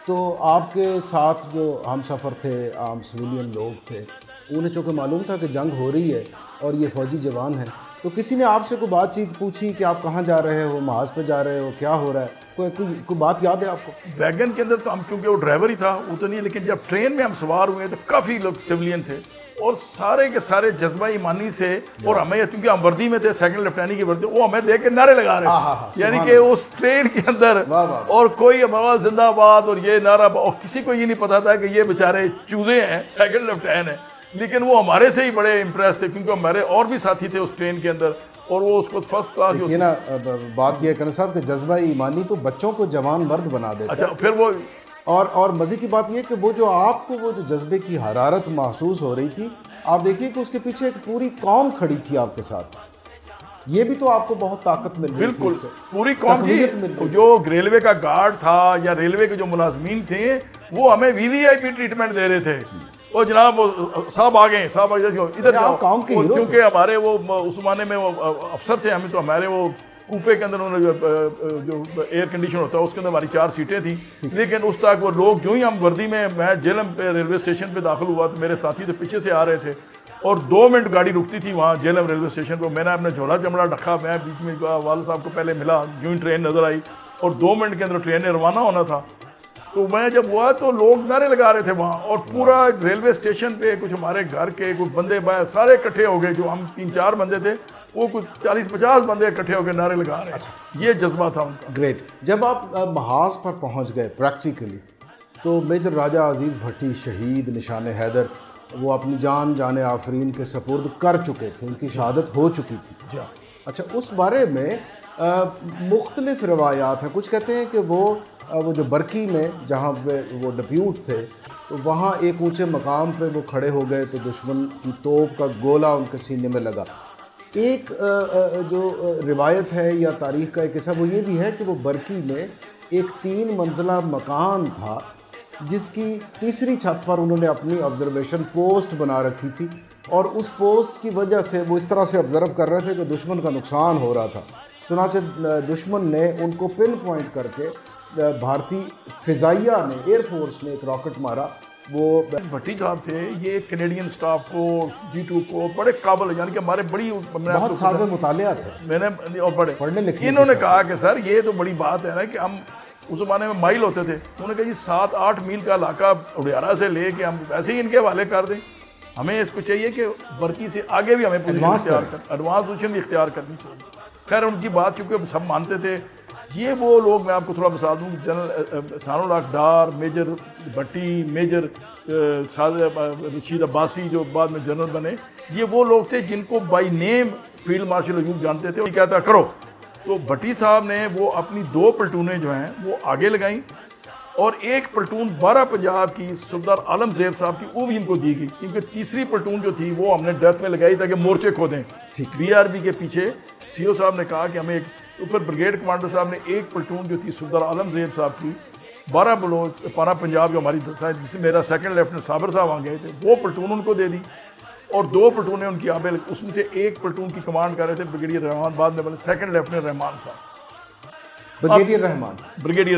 تو آپ کے ساتھ جو ہم سفر تھے، عام سویلین لوگ تھے، انہیں چونکہ معلوم تھا کہ جنگ ہو رہی ہے اور یہ فوجی جوان ہیں، تو کسی نے آپ سے کوئی بات چیت پوچھی کہ آپ کہاں جا رہے ہو، محاذ پہ جا رہے ہو، کیا ہو رہا ہے؟ کوئی بات یاد ہے آپ کو؟ ویگن کے اندر تو ہم چونکہ وہ ڈرائیور ہی تھا وہ تو نہیں، لیکن جب ٹرین میں ہم سوار ہوئے تو کافی لوگ سویلین تھے، اور سارے کے سارے جذبہ ایمانی سے، اور ہمیں کیونکہ ہم وردی میں تھے، سیکنڈ لیفٹیننٹ کی وردی، وہ ہمیں دیکھ کے نعرے لگا رہے تھے، یعنی کہ اس ٹرین کے اندر، اور کوئی ہمارا زندہ آباد اور یہ نعرہ، اور کسی کو یہ نہیں پتا تھا کہ یہ بیچارے چوزے ہیں، سیکنڈ لیفٹینٹ ہیں، لیکن وہ ہمارے سے ہی بڑے امپریس تھے کیونکہ ہمارے اور بھی ساتھی تھے اس ٹرین کے اندر، اور وہ اس کو فرسٹ کلاس. یہ نا بات یہ ہے کرن صاحب کہ جذبہ ایمانی تو بچوں کو جوان مرد بنا دیتا ہے. اچھا پھر وہ اور مزے کی بات یہ کہ وہ جو آپ کو وہ جو جذبے کی حرارت محسوس ہو رہی تھی، آپ دیکھیے کہ اس کے پیچھے ایک پوری قوم کھڑی تھی آپ کے ساتھ، یہ بھی تو آپ کو بہت طاقت مل رہی تھی. بالکل پوری قوم تھی. جو ریلوے کا گارڈ تھا یا ریلوے کے جو ملازمین تھے وہ ہمیں VVIP ٹریٹمنٹ دے رہے تھے. اور جناب صاحب آ گئے، صاحب ادھر جاؤ، کیونکہ ہمارے وہ اس زمانے میں وہ افسر تھے ہمیں، تو ہمارے وہ کوپے کے اندر انہوں نے جو ایئر کنڈیشن ہوتا ہے اس کے اندر ہماری 4 سیٹیں تھیں، لیکن اس تک وہ لوگ جو ہی ہم وردی میں جیلم پہ ریلوے اسٹیشن پہ داخل ہوا تو میرے ساتھی تو پیچھے سے آ رہے تھے، اور 2 منٹ گاڑی رکتی تھی وہاں جیلم ریلوے اسٹیشن پہ. میں نے اپنا جھولا چمڑا ڈھکا، میں بیچ میں والد صاحب کو پہلے ملا، جو ہی ٹرین نظر آئی اور 2 منٹ کے اندر ٹرین نے روانہ ہونا تھا، تو میں جب ہوا تو لوگ نعرے لگا رہے تھے وہاں، اور پورا ریلوے اسٹیشن پہ کچھ ہمارے گھر کے کچھ بندے سارے اکٹھے ہو گئے، جو ہم 3-4 بندے تھے وہ کچھ 40-50 بندے اکٹھے ہو کے نعرے لگا رہے ہیں. یہ جذبہ تھا ان کا. گریٹ. جب آپ محاذ پر پہنچ گئے پریکٹیکلی تو میجر راجہ عزیز بھٹی شہید نشان حیدر وہ اپنی جان آفرین کے سپرد کر چکے تھے، ان کی شہادت ہو چکی تھی. اچھا اس بارے میں مختلف روایات ہیں. کچھ کہتے ہیں کہ وہ جو برکی میں جہاں پہ وہ ڈپیوٹ تھے تو وہاں ایک اونچے مقام پہ وہ کھڑے ہو گئے تو دشمن کی توپ کا گولہ ان کے سینے میں لگا. ایک جو روایت ہے یا تاریخ کا ایک حصہ وہ یہ بھی ہے کہ وہ برکی میں ایک 3 منزلہ مکان تھا جس کی تیسری چھت پر انہوں نے اپنی آبزرویشن پوسٹ بنا رکھی تھی، اور اس پوسٹ کی وجہ سے وہ اس طرح سے آبزرو کر رہے تھے کہ دشمن کا نقصان ہو رہا تھا. چنانچہ دشمن نے ان کو پن پوائنٹ کر کے بھارتی فضائیہ نے، ایئر فورس نے ایک راکٹ مارا. وہ بھٹی صاحب تھے، یہ کینیڈین سٹاف کو G2 کو بڑے قابل، یعنی کہ ہمارے بڑی بہت صاحب مطالعہ تھے، میں نے اور بڑے پڑھنے لکھنے. انہوں نے کہا کہ سر یہ تو بڑی بات ہے نا کہ ہم اس زمانے میں مائل ہوتے تھے، انہوں نے کہا جی 7-8 میل کا علاقہ اڈیارہ سے لے کے ہم ایسے ہی ان کے حوالے کر دیں، ہمیں اس کو چاہیے کہ برکی سے آگے بھی ہمیں ایڈوانس پوزیشن بھی اختیار کرنی چاہیے. خیر ان کی بات کیونکہ سب مانتے تھے. یہ وہ لوگ، میں آپ کو تھوڑا بتا دوں، جنرل ثناء اللہ ڈار، میجر بھٹی، میجر رشید عباسی جو بعد میں جنرل بنے، یہ وہ لوگ تھے جن کو by name field marshal Ayub جانتے تھے. وہ کہتا کرو، تو بھٹی صاحب نے وہ اپنی 2 پلٹونیں جو ہیں وہ آگے لگائیں، اور ایک پلٹون 12 پنجاب کی صوبیدار عالم زیب صاحب کی وہ بھی ان کو دی گئی، کیونکہ تیسری پلٹون جو تھی وہ ہم نے ڈیتھ میں لگائی تاکہ مورچے کھودیں. BRB کے پیچھے CO صاحب نے کہا کہ ہمیں ایک اوپر بریگیڈ کمانڈر صاحب نے ایک پلٹون جو تھی صوبیدار عالم زیب صاحب کی 12 بلوچ 12 پنجاب جو ہماری جس سے میرا سیکنڈ لیفٹنٹ صابر صاحب آ گئے تھے، وہ پلٹون ان کو دے دی، اور 2 پلٹونیں ان کی آبے، اس میں سے ایک پلٹون کی کمانڈ کر رہے تھے بریگیڈیئر رحمان، بعد میں بنے سیکنڈ لیفٹنٹ رحمان صاحب. بریگیڈیئر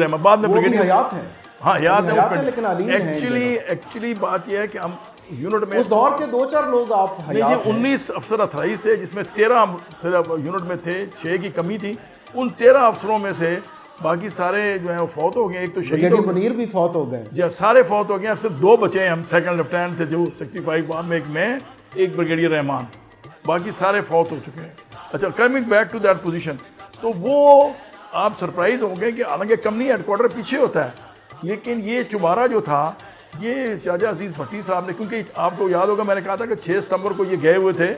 رحمان بعد میں بریگیڈیئر حیات ہیں. ہاں یاد ہے، لیکن ایکچولی بات یہ ہے کہ ہم یونٹ میں اس دور کے 2-4 لوگ آپ حیات ہیں. 19 افسر اتھرائز تھے جس میں 13 یونٹ میں تھے، 6 کی کمی تھی. ان 13 افسروں میں سے باقی سارے جو ہیں وہ فوت ہو گئے. ایک تو شہید منیر بھی فوت ہو گئے. جی سارے فوت ہو گئے، اب صرف 2 بچے ہیں. ہم سیکنڈ لیفٹیننٹ تھے جو 65 بعد میں، ایک میں، ایک بریگیڈیئر رحمان، باقی سارے فوت ہو چکے ہیں. اچھا coming back to that position, تو وہ آپ سرپرائز ہوں گے کہ حالانکہ کمپنی ہیڈ کوارٹر پیچھے ہوتا ہے، لیکن یہ چبارہ جو تھا یہ راجہ عزیز بھٹی صاحب نے، کیونکہ آپ کو یاد ہوگا میں نے کہا تھا کہ 6 ستمبر کو یہ گئے ہوئے تھے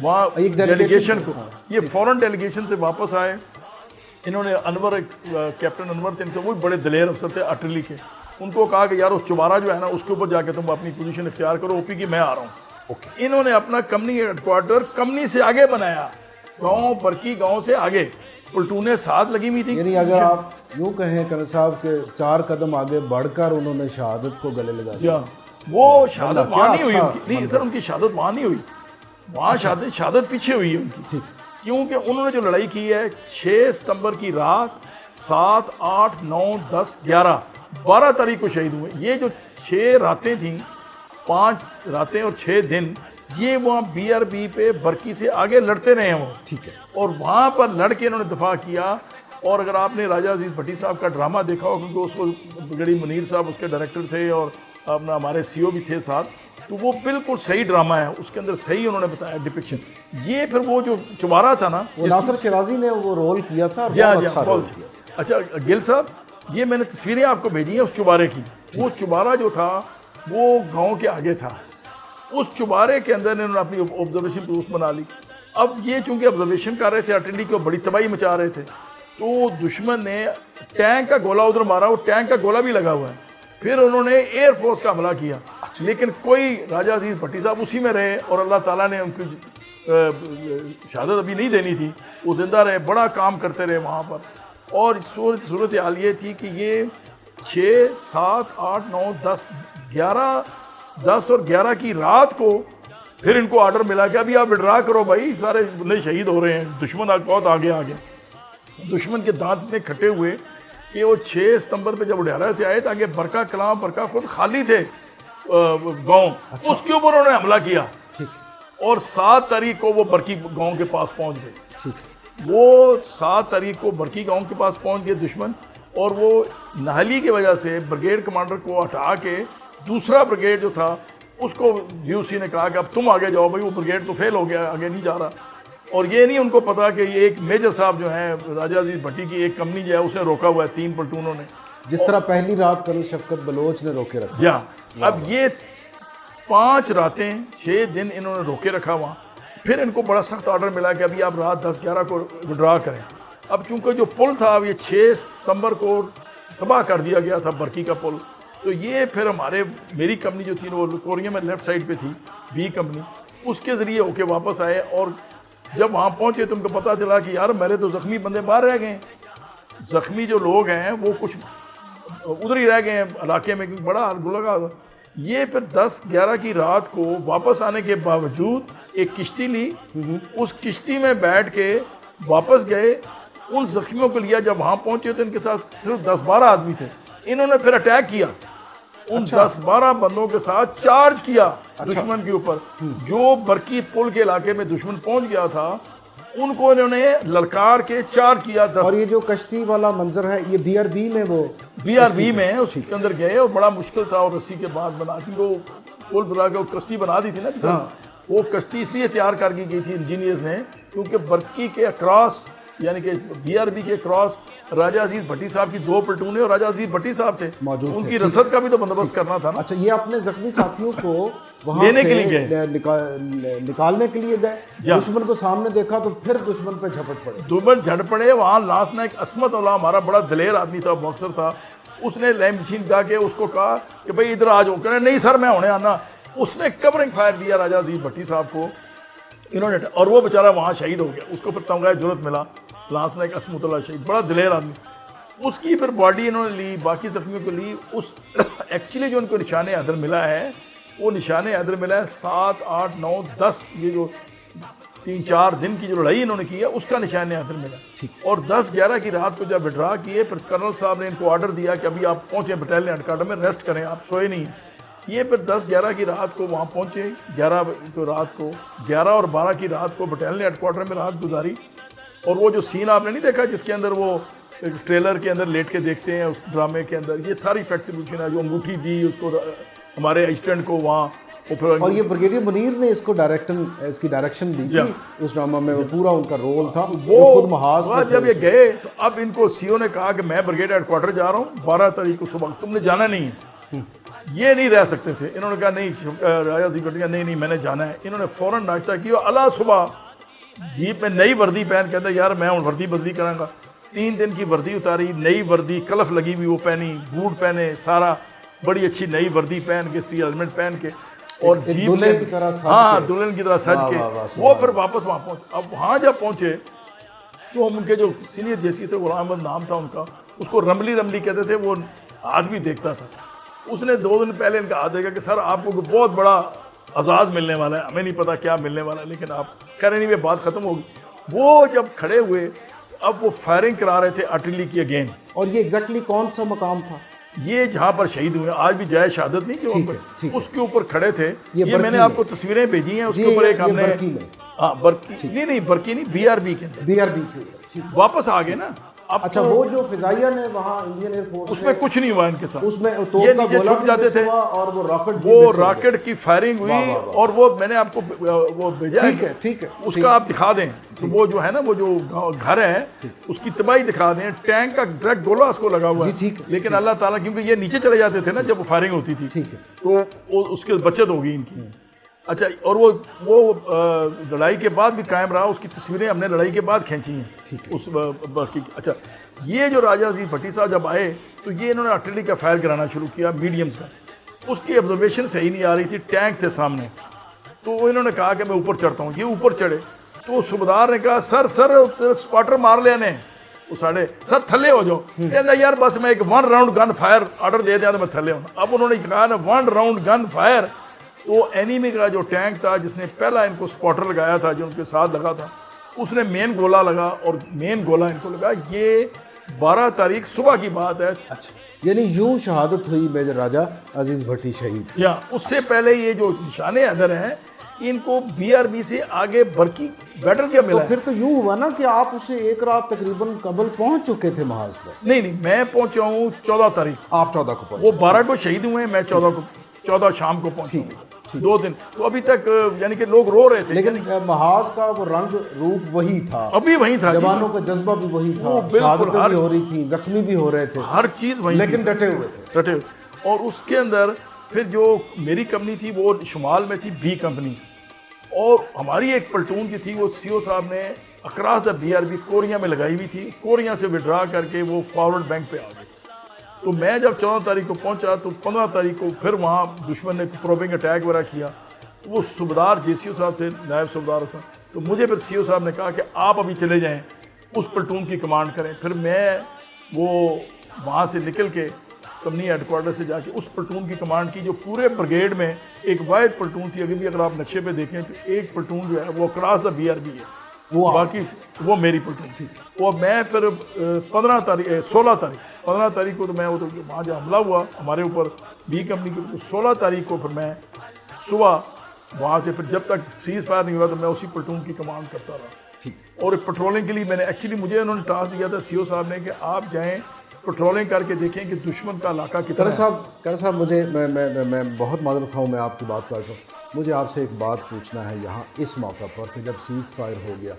وہاں ڈیلیگیشن کو، یہ فورن ڈیلیگیشن سے واپس آئے. انہوں نے انور، کیپٹن انور تھے، وہ بڑے دلیر افسر تھے آرٹلری کے، ان کو کہا کہ یار اس چبارہ جو ہے نا اس کے اوپر جا کے تم اپنی پوزیشن اختیار کرو، OP کی میں آ رہا ہوں. انہوں نے اپنا کمپنی ہیڈ کوارٹر کمپنی سے آگے بنایا، گاؤں برکی گاؤں سے آگے، پلٹونیں ساتھ لگی ہوئی تھی. یعنی اگر آپ یوں کہیں کرن صاحب کہ 4 قدم آگے بڑھ کر انہوں نے شہادت کو گلے لگا دیا. وہ شہادت وہاں نہیں ہوئی نہیں سر، ان کی شہادت وہاں نہیں ہوئی، وہاں شہادت پیچھے ہوئی ہے ان کی. کیونکہ انہوں نے جو لڑائی کی ہے 6 ستمبر کی رات، 7، 8، 9، 10، 11، 12 تاریخ کو شہید ہوئے. یہ جو 6 راتیں تھیں، 5 راتیں اور 6 دن، یہ وہاں BRB پہ برکی سے آگے لڑتے رہے ہیں وہ. ٹھیک ہے. اور وہاں پر لڑ کے انہوں نے دفاع کیا. اور اگر آپ نے راجہ عزیز بھٹی صاحب کا ڈرامہ دیکھا ہو، کیونکہ اس کو بریگیڈیئر منیر صاحب اس کے ڈائریکٹر تھے اور اپنا ہمارے CO بھی تھے ساتھ، تو وہ بالکل صحیح ڈرامہ ہے، اس کے اندر صحیح انہوں نے بتایا ڈپکشن. یہ پھر وہ جو چوبارہ تھا نا، وہ ناصر شیرازی نے وہ رول کیا تھا اور جی بہت جی اچھا رول کیا. اچھا گل صاحب، یہ میں نے تصویریں آپ کو بھیجی ہیں اس چوبارے کی. وہ چوبارہ جو تھا وہ گاؤں کے آگے تھا. اس چوبارے کے اندر انہوں نے اپنی آبزرویشن پوسٹ بنا لی. اب یہ چونکہ آبزرویشن کر رہے تھے، آرٹلری کو بڑی تباہی مچا رہے تھے، تو دشمن نے ٹینک کا گولہ ادھر مارا، وہ ٹینک کا گولہ بھی لگا ہوا ہے. پھر انہوں نے ایئر فورس کا حملہ کیا، لیکن کوئی راجہ عزیز بھٹی صاحب اسی میں رہے اور اللہ تعالیٰ نے ان کی شہادت ابھی نہیں دینی تھی، وہ زندہ رہے، بڑا کام کرتے رہے وہاں پر. اور صورت حال یہ تھی کہ یہ 6 7 8 9 10 10 اور 11 کی رات کو پھر ان کو آرڈر ملا کہ ابھی آپ وڈرا کرو بھائی، سارے بندے شہید ہو رہے ہیں، دشمن بہت آگے آگے. دشمن کے دانت اتنے کھٹے ہوئے کہ وہ 6 ستمبر پہ جب اڈیارہ سے آئے تاکہ برقہ کلام برقہ خود خالی تھے گاؤں، اس کے اوپر انہوں نے حملہ کیا. اور 7 تاریخ کو وہ برقی گاؤں کے پاس پہنچ گئے. وہ 7 تاریخ کو برقی گاؤں کے پاس پہنچ گئے دشمن، اور وہ ناہلی کی وجہ سے بریگیڈ کمانڈر کو ہٹا کے دوسرا بریگیڈ جو تھا اس کو یو سی نے کہا کہ اب تم آگے جاؤ بھائی، وہ بریگیڈ تو فیل ہو گیا، آگے نہیں جا رہا. اور یہ نہیں ان کو پتا کہ یہ ایک میجر صاحب جو ہیں راجہ عزیز بھٹی کی ایک کمپنی جو ہے اس نے روکا ہوا ہے، 3 پلٹونوں نے، جس طرح پہلی رات کرنل شفقت بلوچ نے روکے رکھا. یا اب یہ 5 راتیں 6 دن انہوں نے روکے رکھا وہاں. پھر ان کو بڑا سخت آرڈر ملا کہ ابھی آپ رات 10 11 کو وڈرا کریں. اب چونکہ جو پل تھا یہ 6 ستمبر کو تباہ کر دیا گیا تھا، برقی کا پل، تو یہ پھر میری کمپنی جو تھی وہ کوریا میں لیفٹ سائڈ پہ تھی، بی کمپنی، اس کے ذریعے ہو کے واپس آئے. اور جب وہاں پہنچے تو ان کو پتہ چلا کہ یار میرے تو زخمی بندے باہر رہ گئے، زخمی جو لوگ ہیں وہ کچھ ادھر ہی رہ گئے ہیں علاقے میں، کیونکہ بڑا لگا. یہ پھر 10 11 کی رات کو واپس آنے کے باوجود ایک کشتی لی، اس کشتی میں بیٹھ کے واپس گئے. ان زخمیوں کو لیا، جب وہاں پہنچے تو ان کے ساتھ صرف 10 12 آدمی تھے. انہوں نے پھر اٹیک کیا، ان 10 12 بندوں کے ساتھ چارج کیا دشمن کے اوپر. جو برقی پل کے علاقے میں دشمن پہنچ گیا تھا ان کو انہوں نے للکار کے چارج کیا. اور یہ جو کشتی والا منظر ہے یہ بی آر بی میں، وہ بی آر بی میں اس کے اندر گئے اور بڑا مشکل تھا. اور رسی کے بعد بنا کے وہ پل بنا کے کشتی بنا دی تھی نا. وہ کشتی اس لیے تیار کر کی گئی تھی انجینئرز نے کیونکہ برقی کے اکراس یعنی کہ بی آر بی کے کراس راجہ عزیز بھٹی صاحب کی 2 پلٹونیں اور راجہ عزیز بھٹی صاحب تھے موجود، ان کی رسد کا بھی تو بندوبست کرنا تھا نا. اچھا، یہ اپنے زخمی ساتھیوں کو وہاں سے نکالنے کے لیے گئے، دشمن کو سامنے دیکھا تو پھر دشمن پہ جھپٹ پڑے. دشمن جھڑ پڑے. وہاں لاس نائک عصمت اللہ ہمارا بڑا دلیر آدمی تھا، باکسر تھا، اس نے لیم مشین کا کے اس کو کہا کہ بھائی ادھر آ جاؤ. کہنے نہیں سر میں ہونے آنا. اس نے کورنگ فائر دیا راجہ عزیز بھٹی صاحب کو، انہوں نے، اور وہ بیچارہ وہاں شہید ہو گیا. اس کو پھر تمغہ جرأت ملا، لاس نائک عصمت اللہ شہید، بڑا دلیر آدمی. اس کی پھر باڈی انہوں نے لی، باقی زخمیوں کو لی. اس ایکچولی جو ان کو نشان حیدر ملا ہے وہ نشان حیدر ملا ہے 7 8 9 10 یہ جو 3 4 دن کی جو لڑائی انہوں نے کی ہے اس کا نشان حیدر ملا. اور 10 11 کی رات کو جب وڈرا کیے پھر کرنل صاحب نے ان کو آرڈر دیا کہ ابھی آپ پہنچیں بٹالین ہیڈ کوارٹر میں، ریسٹ کریں، آپ سوئے نہیں. یہ پھر 10 11 کی رات کو وہاں پہنچے، 11 کو رات کو 11 اور 12 کی رات کو بٹالین ہیڈ کوارٹر میں رات گزاری. اور وہ جو سین آپ نے نہیں دیکھا جس کے اندر وہ ٹریلر کے اندر لیٹ کے دیکھتے ہیں اس ڈرامے کے اندر، یہ ساری فیکٹریبیوشن ہے. جو انگوٹھی دی اس کو ہمارے اسسٹنٹ کو وہاں، اور یہ بریگیڈیئر منیر نے اس کی ڈائریکشن دی تھی اس ڈرامہ میں، وہ پورا ان کا رول تھا. وہ خود محاذ پر جب یہ گئے تو اب ان کو سی او نے کہا کہ میں بریگیڈ ہیڈ کوارٹر جا رہا ہوں 12 تاریخ کو صبح، تم نے جانا نہیں ہے. یہ نہیں رہ سکتے تھے. انہوں نے کہا نہیں، راجہ عزیز بھٹی نہیں میں نے جانا ہے. انہوں نے فوراً ناشتہ کیا، اللہ صبح جیپ میں نئی وردی پہن کہتا یار میں ہوں وردی بدلی کروں گا. 3 دن کی وردی اتاری، نئی وردی کلف لگی ہوئی وہ پہنی، بوٹ پہنے، سارا بڑی اچھی نئی وردی پہن کے، اسٹیل ہیلمٹ پہن کے، اور جیپ دلہن کی طرح دلہن کی طرح سج کے وہ پھر واپس وہاں پہنچے. اب وہاں جب پہنچے تو ان کے جو سینئر جیسی تھے، غلام احمد نام تھا ان کا، اس کو رملی کہتے تھے، وہ آدمی دیکھتا تھا. اس نے 2 دن پہلے ان کا ہاتھ دیکھا کہ سر آپ کو بہت بڑا اعزاز ملنے والا ہے، ہمیں نہیں پتا کیا ملنے والا ہے، لیکن آپ کہہ رہے نہیں بات ختم ہوگی. وہ جب کھڑے ہوئے اب وہ فائرنگ کرا رہے تھے آرٹلری کی اگین. اور یہ ایگزیکٹلی کون سا مقام تھا؟ یہ جہاں پر شہید ہوئے، آج بھی جائے شہادت نہیں کہ اس کے اوپر کھڑے تھے. یہ میں نے آپ کو تصویریں بھیجی ہیں، اس کے اوپر ایک ہم نے برقی نہیں، بی آر بی کے اندر واپس آ گئے نا. اب اچھا وہ جو فضائیہ نے وہاں انڈین ایئر فورس اس میں کچھ نہیں ہوا ان کے ساتھ، اس میں یہ توپ کا نیچے گولہ چھپ بھی جاتے مس تھے، ہوا اور وہ راکٹ بھی وہ مس ہو گیا۔ راکٹ کی فائرنگ ہوئی، واہ واہ واہ۔ اور وہ میں نے آپ کو وہ بھیجا ٹھیک ہے ٹھیک ہے اس کا آپ دکھا دیں تو وہ جو ہے نا وہ جو گھر ہے اس کی تباہی دکھا دیں، ٹینک کا ڈائریکٹ گولہ اس کو لگا ہوا جی ہے، ٹھیک ہے، لیکن اللہ تعالیٰ کیونکہ یہ نیچے چلے جاتے تھے نا جب وہ فائرنگ ہوتی تھی ٹھیک ہے۔ تو اس کی بچت ہوگی ان کی۔ اچھا اور وہ لڑائی کے بعد بھی قائم رہا، اس کی تصویریں ہم نے لڑائی کے بعد کھینچی ہیں اس باقی۔ اچھا یہ جو راجہ عزیز بھٹی صاحب جب آئے تو یہ انہوں نے آرٹلری کا فائر کرانا شروع کیا میڈیم سے، اس کی آبزرویشن صحیح نہیں آ رہی تھی، ٹینک تھے سامنے، تو انہوں نے کہا کہ میں اوپر چڑھتا ہوں، یہ اوپر چڑھے تو صوبیدار نے کہا سر اسپاٹر مار لینے، وہ ساڑھے سر تھلے ہو جاؤ، کہتا یار بس میں ایک 1 راؤنڈ گن فائر آرڈر دے دیا تو میں تھلے ہوں۔ اب انہوں نے کہا نا 1 راؤنڈ گن فائر، تو اینیمی کا جو ٹینک تھا جس نے پہلا ان کو اسپاٹر لگایا تھا جو ان کے ساتھ لگا تھا، اس نے مین گولہ لگا اور مین گولہ ان کو لگا۔ یہ 12 تاریخ صبح کی بات ہے۔ اچھا یعنی یوں شہادت ہوئی میجر راجہ عزیز بھٹی شہید۔ جی ہاں، اس سے پہلے یہ جو نشان حیدر ہیں ان کو BRB سے آگے برقی بیٹر کیا ملا تو ہے؟ پھر تو یوں ہوا نا کہ آپ اسے ایک رات تقریباً قبل پہنچ چکے تھے محاذ پر۔ نہیں میں پہنچا ہوں 14 تاریخ، آپ 14 کو پہنچے۔ وہ 12 کو شہید ہوئے ہیں، میں 14 شام کو پہنچا ہوں، 2 دن۔ تو ابھی تک یعنی کہ لوگ رو رہے تھے، لیکن محاذ کا وہ رنگ روپ وہی تھا، ابھی وہیں تھا، جوانوں کا جذبہ بھی وہی تھا، شہادتیں بھی ہو رہی تھیں، زخمی بھی ہو رہے تھے، ہر چیز وہیں لیکن ڈٹے ہوئے تھے۔ ڈٹے۔ اور اس کے اندر پھر جو میری کمپنی تھی وہ شمال میں تھی B کمپنی، اور ہماری ایک پلٹون کی تھی وہ CO صاحب نے اکراس دا BRB کوریا میں لگائی ہوئی تھی، کوریا سے وڈرا کر کے وہ فارورڈ بینک پہ آ گئی۔ تو میں جب 14 تاریخ کو پہنچا تو 15 تاریخ کو پھر وہاں دشمن نے پروبنگ اٹیک وغیرہ کیا، وہ صوبیدار JCO صاحب تھے، نائب صوبیدار تھا، تو مجھے پھر CO صاحب نے کہا کہ آپ ابھی چلے جائیں اس پلٹون کی کمانڈ کریں۔ پھر میں وہ وہاں سے نکل کے کمپنی ہیڈ کوارٹر سے جا کے اس پلٹون کی کمانڈ کی جو پورے بریگیڈ میں ایک واحد پلٹون تھی، ابھی بھی اگر آپ نقشے پہ دیکھیں تو ایک پلٹون جو ہے وہ اکراس دا BRB ہے، وہ باقی وہ میری پلٹون تھی۔ وہ میں پھر 16 تاریخ کو تو میں وہاں جو حملہ ہوا ہمارے اوپر B کمپنی کے، 16 تاریخ کو پھر میں صبح وہاں سے پھر جب تک سیز فائر نہیں ہوا تو میں اسی پلٹون کی کمانڈ کرتا رہا۔ اور پیٹرولنگ کے لیے میں نے ایکچولی مجھے انہوں نے ٹاسک دیا تھا CO صاحب نے کہ آپ جائیں پیٹرولنگ کر کے دیکھیں کہ دشمن کا علاقہ کتنا ہے۔ کر صاحب مجھے میں بہت معذرت خواہ ہوں، میں آپ کی بات کر رہا ہوں، مجھے آپ سے ایک بات پوچھنا ہے یہاں اس موقع پر کہ جب سیز فائر ہو گیا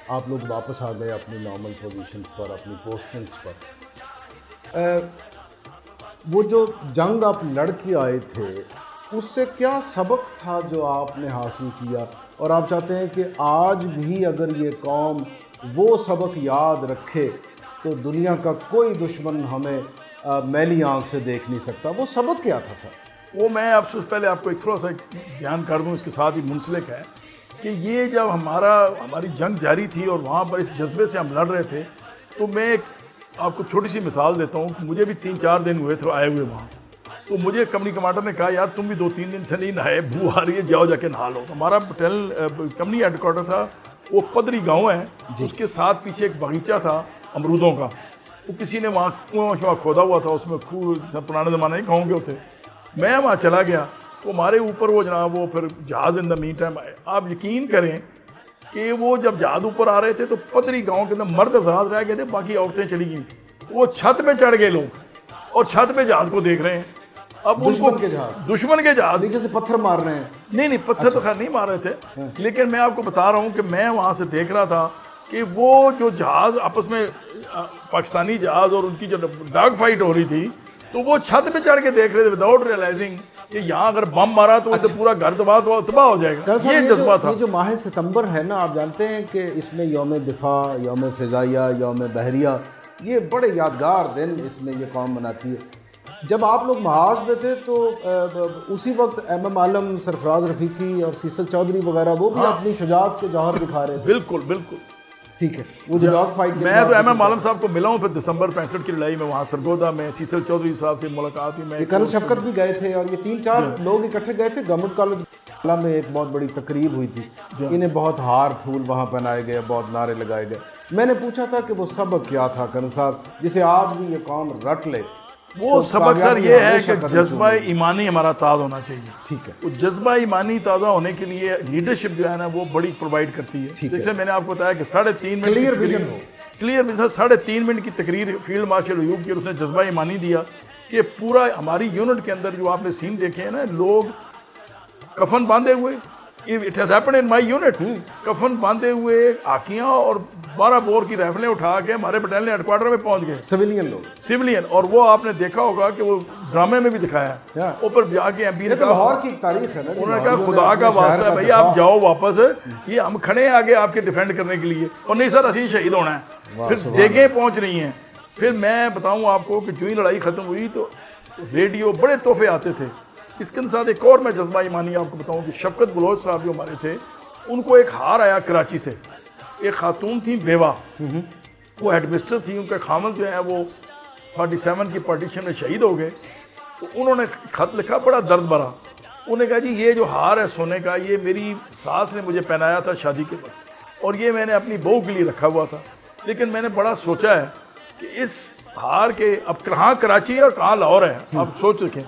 آپ لوگ واپس آ گئے اپنی نارمل پوزیشنز پر، اپنی پوسٹنگز پر، وہ جو جنگ آپ لڑ کے آئے تھے اس سے کیا سبق تھا جو آپ نے حاصل کیا، اور آپ چاہتے ہیں کہ آج بھی اگر یہ قوم وہ سبق یاد رکھے تو دنیا کا کوئی دشمن ہمیں میلی آنکھ سے دیکھ نہیں سکتا، وہ سبق کیا تھا سر؟ وہ میں آپ سے پہلے آپ کو ایک تھوڑا سا بیان کر دوں، اس کے ساتھ ہی منسلک ہے کہ یہ جب ہماری جنگ جاری تھی اور وہاں پر اس جذبے سے ہم لڑ رہے تھے، تو میں ایک آپ کو چھوٹی سی مثال دیتا ہوں کہ مجھے بھی 3-4 دن ہوئے تھے آئے ہوئے وہاں، تو مجھے کمپنی کمانڈر نے کہا یار تم بھی 2-3 دن سے نہیں نہائے، بو آ رہی ہے، جاؤ جا کے نہا لو۔ ہمارا کمپنی ہیڈ کوارٹر تھا وہ پدری گاؤں ہے، اس کے ساتھ پیچھے ایک باغیچہ تھا امرودوں کا، وہ کسی نے وہاں کنواں کھودا ہوا تھا، اس میں پرانے زمانے کے گاؤں کے ہوتے، میں وہاں چلا گیا تو ہمارے اوپر وہ جناب وہ پھر جہاز ان دا مین ٹائم آئے۔ آپ یقین کریں کہ وہ جب جہاز اوپر آ رہے تھے تو پدری گاؤں کے اندر مرد افراد رہ گئے تھے، باقی عورتیں چلی گئیں، وہ چھت پہ چڑھ گئے لوگ اور چھت پہ جہاز کو دیکھ رہے ہیں۔ اب دشمن کے جہاز نیچے سے پتھر مار رہے ہیں؟ نہیں پتھر تو خیر نہیں مار رہے تھے، لیکن میں آپ کو بتا رہا ہوں کہ میں وہاں سے دیکھ رہا تھا کہ وہ جو جہاز آپس میں پاکستانی جہاز اور ان کی جو ڈاگ فائٹ ہو رہی تھی، تو وہ چھت پہ چڑھ کے دیکھ رہے تھے وداؤٹ ریئلائزنگ کہ یہاں اگر بم مارا تو پورا گھر تباہ ہو جائے گا۔ یہ جذبہ تھا۔ یہ جو ماہ ستمبر ہے نا، آپ جانتے ہیں کہ اس میں یوم دفاع، یوم فضائیہ، یوم بحریہ، یہ بڑے یادگار دن اس میں یہ قوم مناتی ہے۔ جب آپ لوگ محاذ میں تھے تو اسی وقت MM عالم، سرفراز رفیقی اور سیسل چودھری وغیرہ وہ بھی اپنی شجاعت کے جوہر دکھا رہے تھے۔ بالکل ٹھیک ہے، وہ جو ڈاگ فائٹ میں تو MM عالم صاحب کو ملا ہوں پھر دسمبر 65 کی لڑائی میں وہاں سرگودا میں، سیسل چودھری صاحب سے ملاقات ہوئی، میں کرنل شفقت بھی گئے تھے، اور یہ 3-4 لوگ اکٹھے گئے تھے۔ گورنمنٹ کالج میں ایک بہت بڑی تقریب ہوئی تھی، انہیں بہت ہار پھول وہاں پہنائے گئے، بہت نعرے لگائے گئے۔ میں نے پوچھا تھا کہ وہ سبق کیا تھا کرنل صاحب جسے آج بھی یہ قوم رٹ لے وہ سبق سر یہ ہے کہ جذبہ ایمانی ہمارا تازہ ہونا چاہیے. ٹھیک ہے. وہ جذبہ ایمانی تازہ ہونے کے لیے لیڈرشپ جو ہے نا وہ بڑی پرووائڈ کرتی ہے. جیسے میں نے آپ کو بتایا کہ 3.5 منٹ کلیئر ویژن ہو. کلیئر ویژن 3.5 منٹ کی تقریر فیلڈ مارشل ایوب کی، اس نے جذبہ ایمانی دیا کہ پورا ہماری یونٹ کے اندر جو آپ نے سین دیکھے ہیں نا، لوگ کفن باندھے ہوئے، it has happened in my unit, کفن باندھے ہوئے آکیاں اور 12 بور کی رائفلیں اٹھا کے ہمارے بٹالین ہیڈ کوارٹر میں پہنچ گئے. سویلین. اور وہ آپ نے دیکھا ہوگا کہ وہ ڈرامے میں بھی دکھایا ہے، اوپر جا کے ایم پی نے کہا، لاہور کی تاریخ ہے نا، انہوں نے کہا خدا کا واسطہ ہے بھائی آپ جاؤ واپس، یہ ہم کھڑے ہیں آگے آپ کے ڈیفینڈ کرنے کے لیے، اور نہیں سر اسی شہید ہونا ہے. پھر دیگیں پہنچ رہی ہیں. پھر میں بتاؤں آپ کو کہ جو ہی لڑائی ختم ہوئی تو ریڈیو بڑے تحفے آتے تھے. اس کے ساتھ ایک اور میں جذبہ ایمانی آپ کو بتاؤں کہ شفقت بلوچ صاحب جو ہمارے تھے، ان کو ایک ہار آیا کراچی سے. ایک خاتون تھی بیوہ، وہ ہیڈ مسٹر تھی، ان کا خامد جو ہے وہ 47 کی پارٹیشن میں شہید ہو گئے. تو انہوں نے خط لکھا بڑا درد بھرا. انہوں نے کہا جی یہ جو ہار ہے سونے کا، یہ میری ساس نے مجھے پہنایا تھا شادی کے وقت، اور یہ میں نے اپنی بہو کے لیے رکھا ہوا تھا، لیکن میں نے بڑا سوچا ہے کہ اس ہار کے اب کہاں کراچی ہے اور کہاں لاہور ہے، آپ سوچ رکھیں.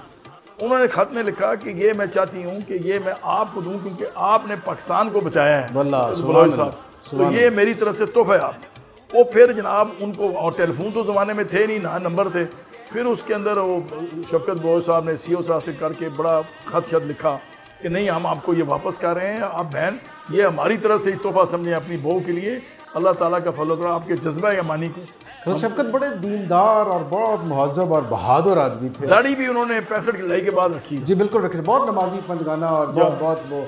انہوں نے خط میں لکھا کہ یہ میں چاہتی ہوں کہ یہ میں آپ کو دوں کیونکہ آپ نے پاکستان کو بچایا ہے بلوچ صاحب، تو یہ میری طرف سے تحفہ ہے آپ. وہ پھر جناب ان کو، اور ٹیلی فون تو زمانے میں تھے نہیں، نہ نمبر تھے. پھر اس کے اندر وہ شفقت بلوچ صاحب نے سی او صاحب سے کر کے بڑا خط لکھا کہ نہیں ہم آپ کو یہ واپس کر رہے ہیں، آپ بہن یہ ہماری طرف سے ہی تحفہ سمجھیں اپنی بہو کے لیے. اللہ تعالیٰ کا فضل و کرم آپ کے جذبہ ایمانی کو. شفقت بڑے دیندار اور بہت مہذب اور بہادر آدمی تھے. داڑھی بھی انہوں نے 65 کی لڑائی کے بعد رکھی. جی بالکل رکھی. بہت نمازی، پنجگانہ، اور بہت وہ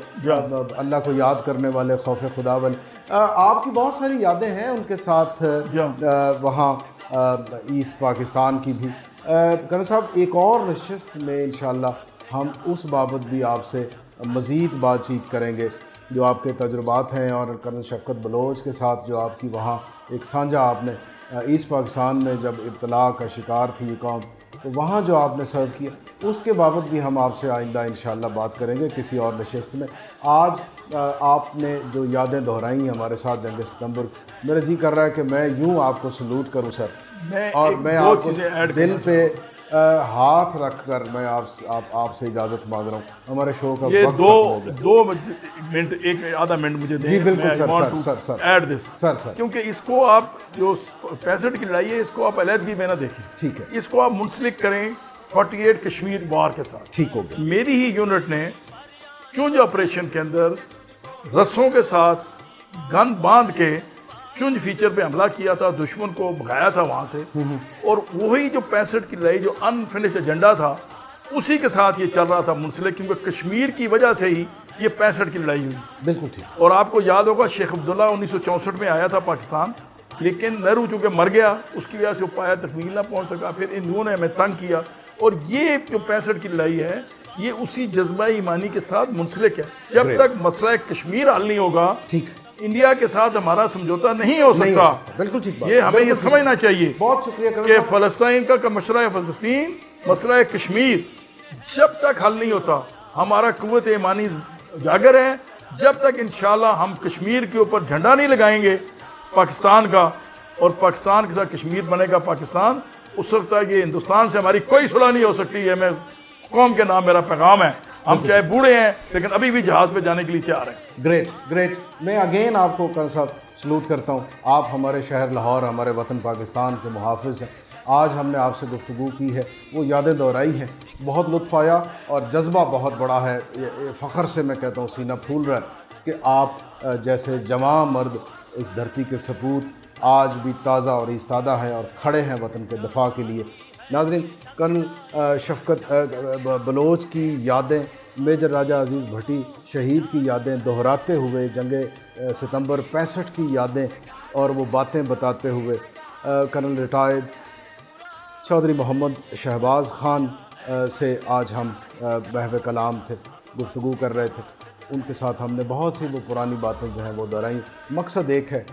اللہ کو یاد کرنے والے، خوف خدا والے. آپ کی بہت ساری یادیں ہیں ان کے ساتھ وہاں ایسٹ پاکستان کی بھی. کرن صاحب ایک اور نشست میں انشاءاللہ ہم اس بابت بھی آپ سے مزید بات چیت کریں گے جو آپ کے تجربات ہیں، اور کرنل شفقت بلوچ کے ساتھ جو آپ کی وہاں ایک سانجہ آپ نے ایسٹ پاکستان میں جب ابتلا کا شکار تھی یہ قوم، تو وہاں جو آپ نے سرو کیا، اس کے بابت بھی ہم آپ سے آئندہ انشاءاللہ بات کریں گے کسی اور نشست میں. آج آپ نے جو یادیں دہرائی ہیں ہمارے ساتھ جنگ ستمبر، میرا جی کر رہا ہے کہ میں یوں آپ کو سلوٹ کروں سر، اور میں آپ کو دل پہ ہاتھ رکھ کر میں آپ سے اجازت مانگ رہا ہوں. ہمارے شو کا یہ وقت 2 منٹ، ایک آدھا منٹ مجھے دیں. جی بالکل سر ایڈ دس سر کیونکہ اس کو آپ جو 65 کی لڑائی ہے اس کو آپ علیحدگی میں نہ دیکھیں. ٹھیک ہے. اس کو آپ منسلک کریں 48 کشمیر وار کے ساتھ. ٹھیک ہو گیا. میری ہی یونٹ نے چنج آپریشن کے اندر رسوں کے ساتھ گن باندھ کے چنج فیچر پہ حملہ کیا تھا، دشمن کو بھگایا تھا وہاں سے. اور وہی جو 65 کی لڑائی جو انفنشڈ ایجنڈا تھا اسی کے ساتھ یہ چل رہا تھا منسلک، کیونکہ کشمیر کی وجہ سے ہی یہ 65 کی لڑائی ہوئی. بالکل ٹھیک. اور آپ کو یاد ہوگا شیخ عبداللہ 1964 میں آیا تھا پاکستان، لیکن نہرو چونکہ مر گیا اس کی وجہ سے وہ پایا تکمیل نہ پہنچ سکا. پھر ان لوگوں نے ہمیں تنگ کیا، اور یہ جو 65 کی لڑائی ہے یہ اسی جذبہ ایمانی کے ساتھ منسلک ہے. جب تک مسئلہ کشمیر حل نہیں ہوگا ٹھیک انڈیا کے ساتھ ہمارا سمجھوتا نہیں ہو سکتا. بالکل ٹھیک بات. یہ ہمیں یہ سمجھنا چاہیے. بہت شکریہ کہ فلسطین کا مسئلہ فلسطین، مسئلہ کشمیر جب تک حل نہیں ہوتا ہمارا قوت ایمانی اجاگر ہے. جب تک انشاءاللہ ہم کشمیر کے اوپر جھنڈا نہیں لگائیں گے پاکستان کا، اور پاکستان کے ساتھ کشمیر بنے گا پاکستان، اس وقت تک یہ ہندوستان سے ہماری کوئی صلح نہیں ہو سکتی ہے. میں قوم کے نام میرا پیغام ہے. ہم چاہے بوڑھے ہیں لیکن ابھی بھی جہاز پہ جانے کے لیے تیار ہیں. گریٹ. میں اگین آپ کو کرن صاحب سلوٹ کرتا ہوں. آپ ہمارے شہر لاہور، ہمارے وطن پاکستان کے محافظ ہیں. آج ہم نے آپ سے گفتگو کی ہے، وہ یادیں دہرائی ہیں، بہت لطف آیا اور جذبہ بہت بڑا ہے. فخر سے میں کہتا ہوں سینہ پھول رہا ہے کہ آپ جیسے جوان مرد اس دھرتی کے سپوت آج بھی تازہ اور ایستادہ ہیں اور کھڑے ہیں وطن کے دفاع کے لیے. ناظرین، کرنل شفقت بلوچ کی یادیں، میجر راجہ عزیز بھٹی شہید کی یادیں دہراتے ہوئے، جنگ ستمبر 65 کی یادیں اور وہ باتیں بتاتے ہوئے کرنل ریٹائرڈ چودھری محمد شہباز خان سے آج ہم محو کلام تھے، گفتگو کر رہے تھے. ان کے ساتھ ہم نے بہت سی وہ پرانی باتیں جو ہیں وہ دہرائیں. مقصد ایک ہے،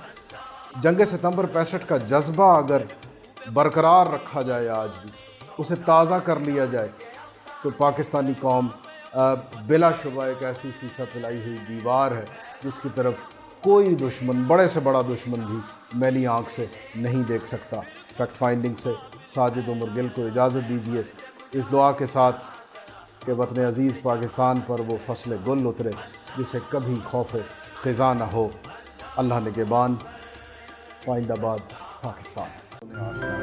جنگ ستمبر 65 کا جذبہ اگر برقرار رکھا جائے، آج بھی اسے تازہ کر لیا جائے، تو پاکستانی قوم بلا شبہ ایک ایسی سیسہ پھیلائی ہوئی دیوار ہے جس کی طرف کوئی دشمن، بڑے سے بڑا دشمن بھی میلی آنکھ سے نہیں دیکھ سکتا. فیکٹ فائنڈنگ سے ساجد عمر گل کو اجازت دیجیے اس دعا کے ساتھ کہ وطن عزیز پاکستان پر وہ فصل گل اترے جسے کبھی خوف خزاں نہ ہو۔ اللہ نگہبان۔ آئندہ باد پاکستان۔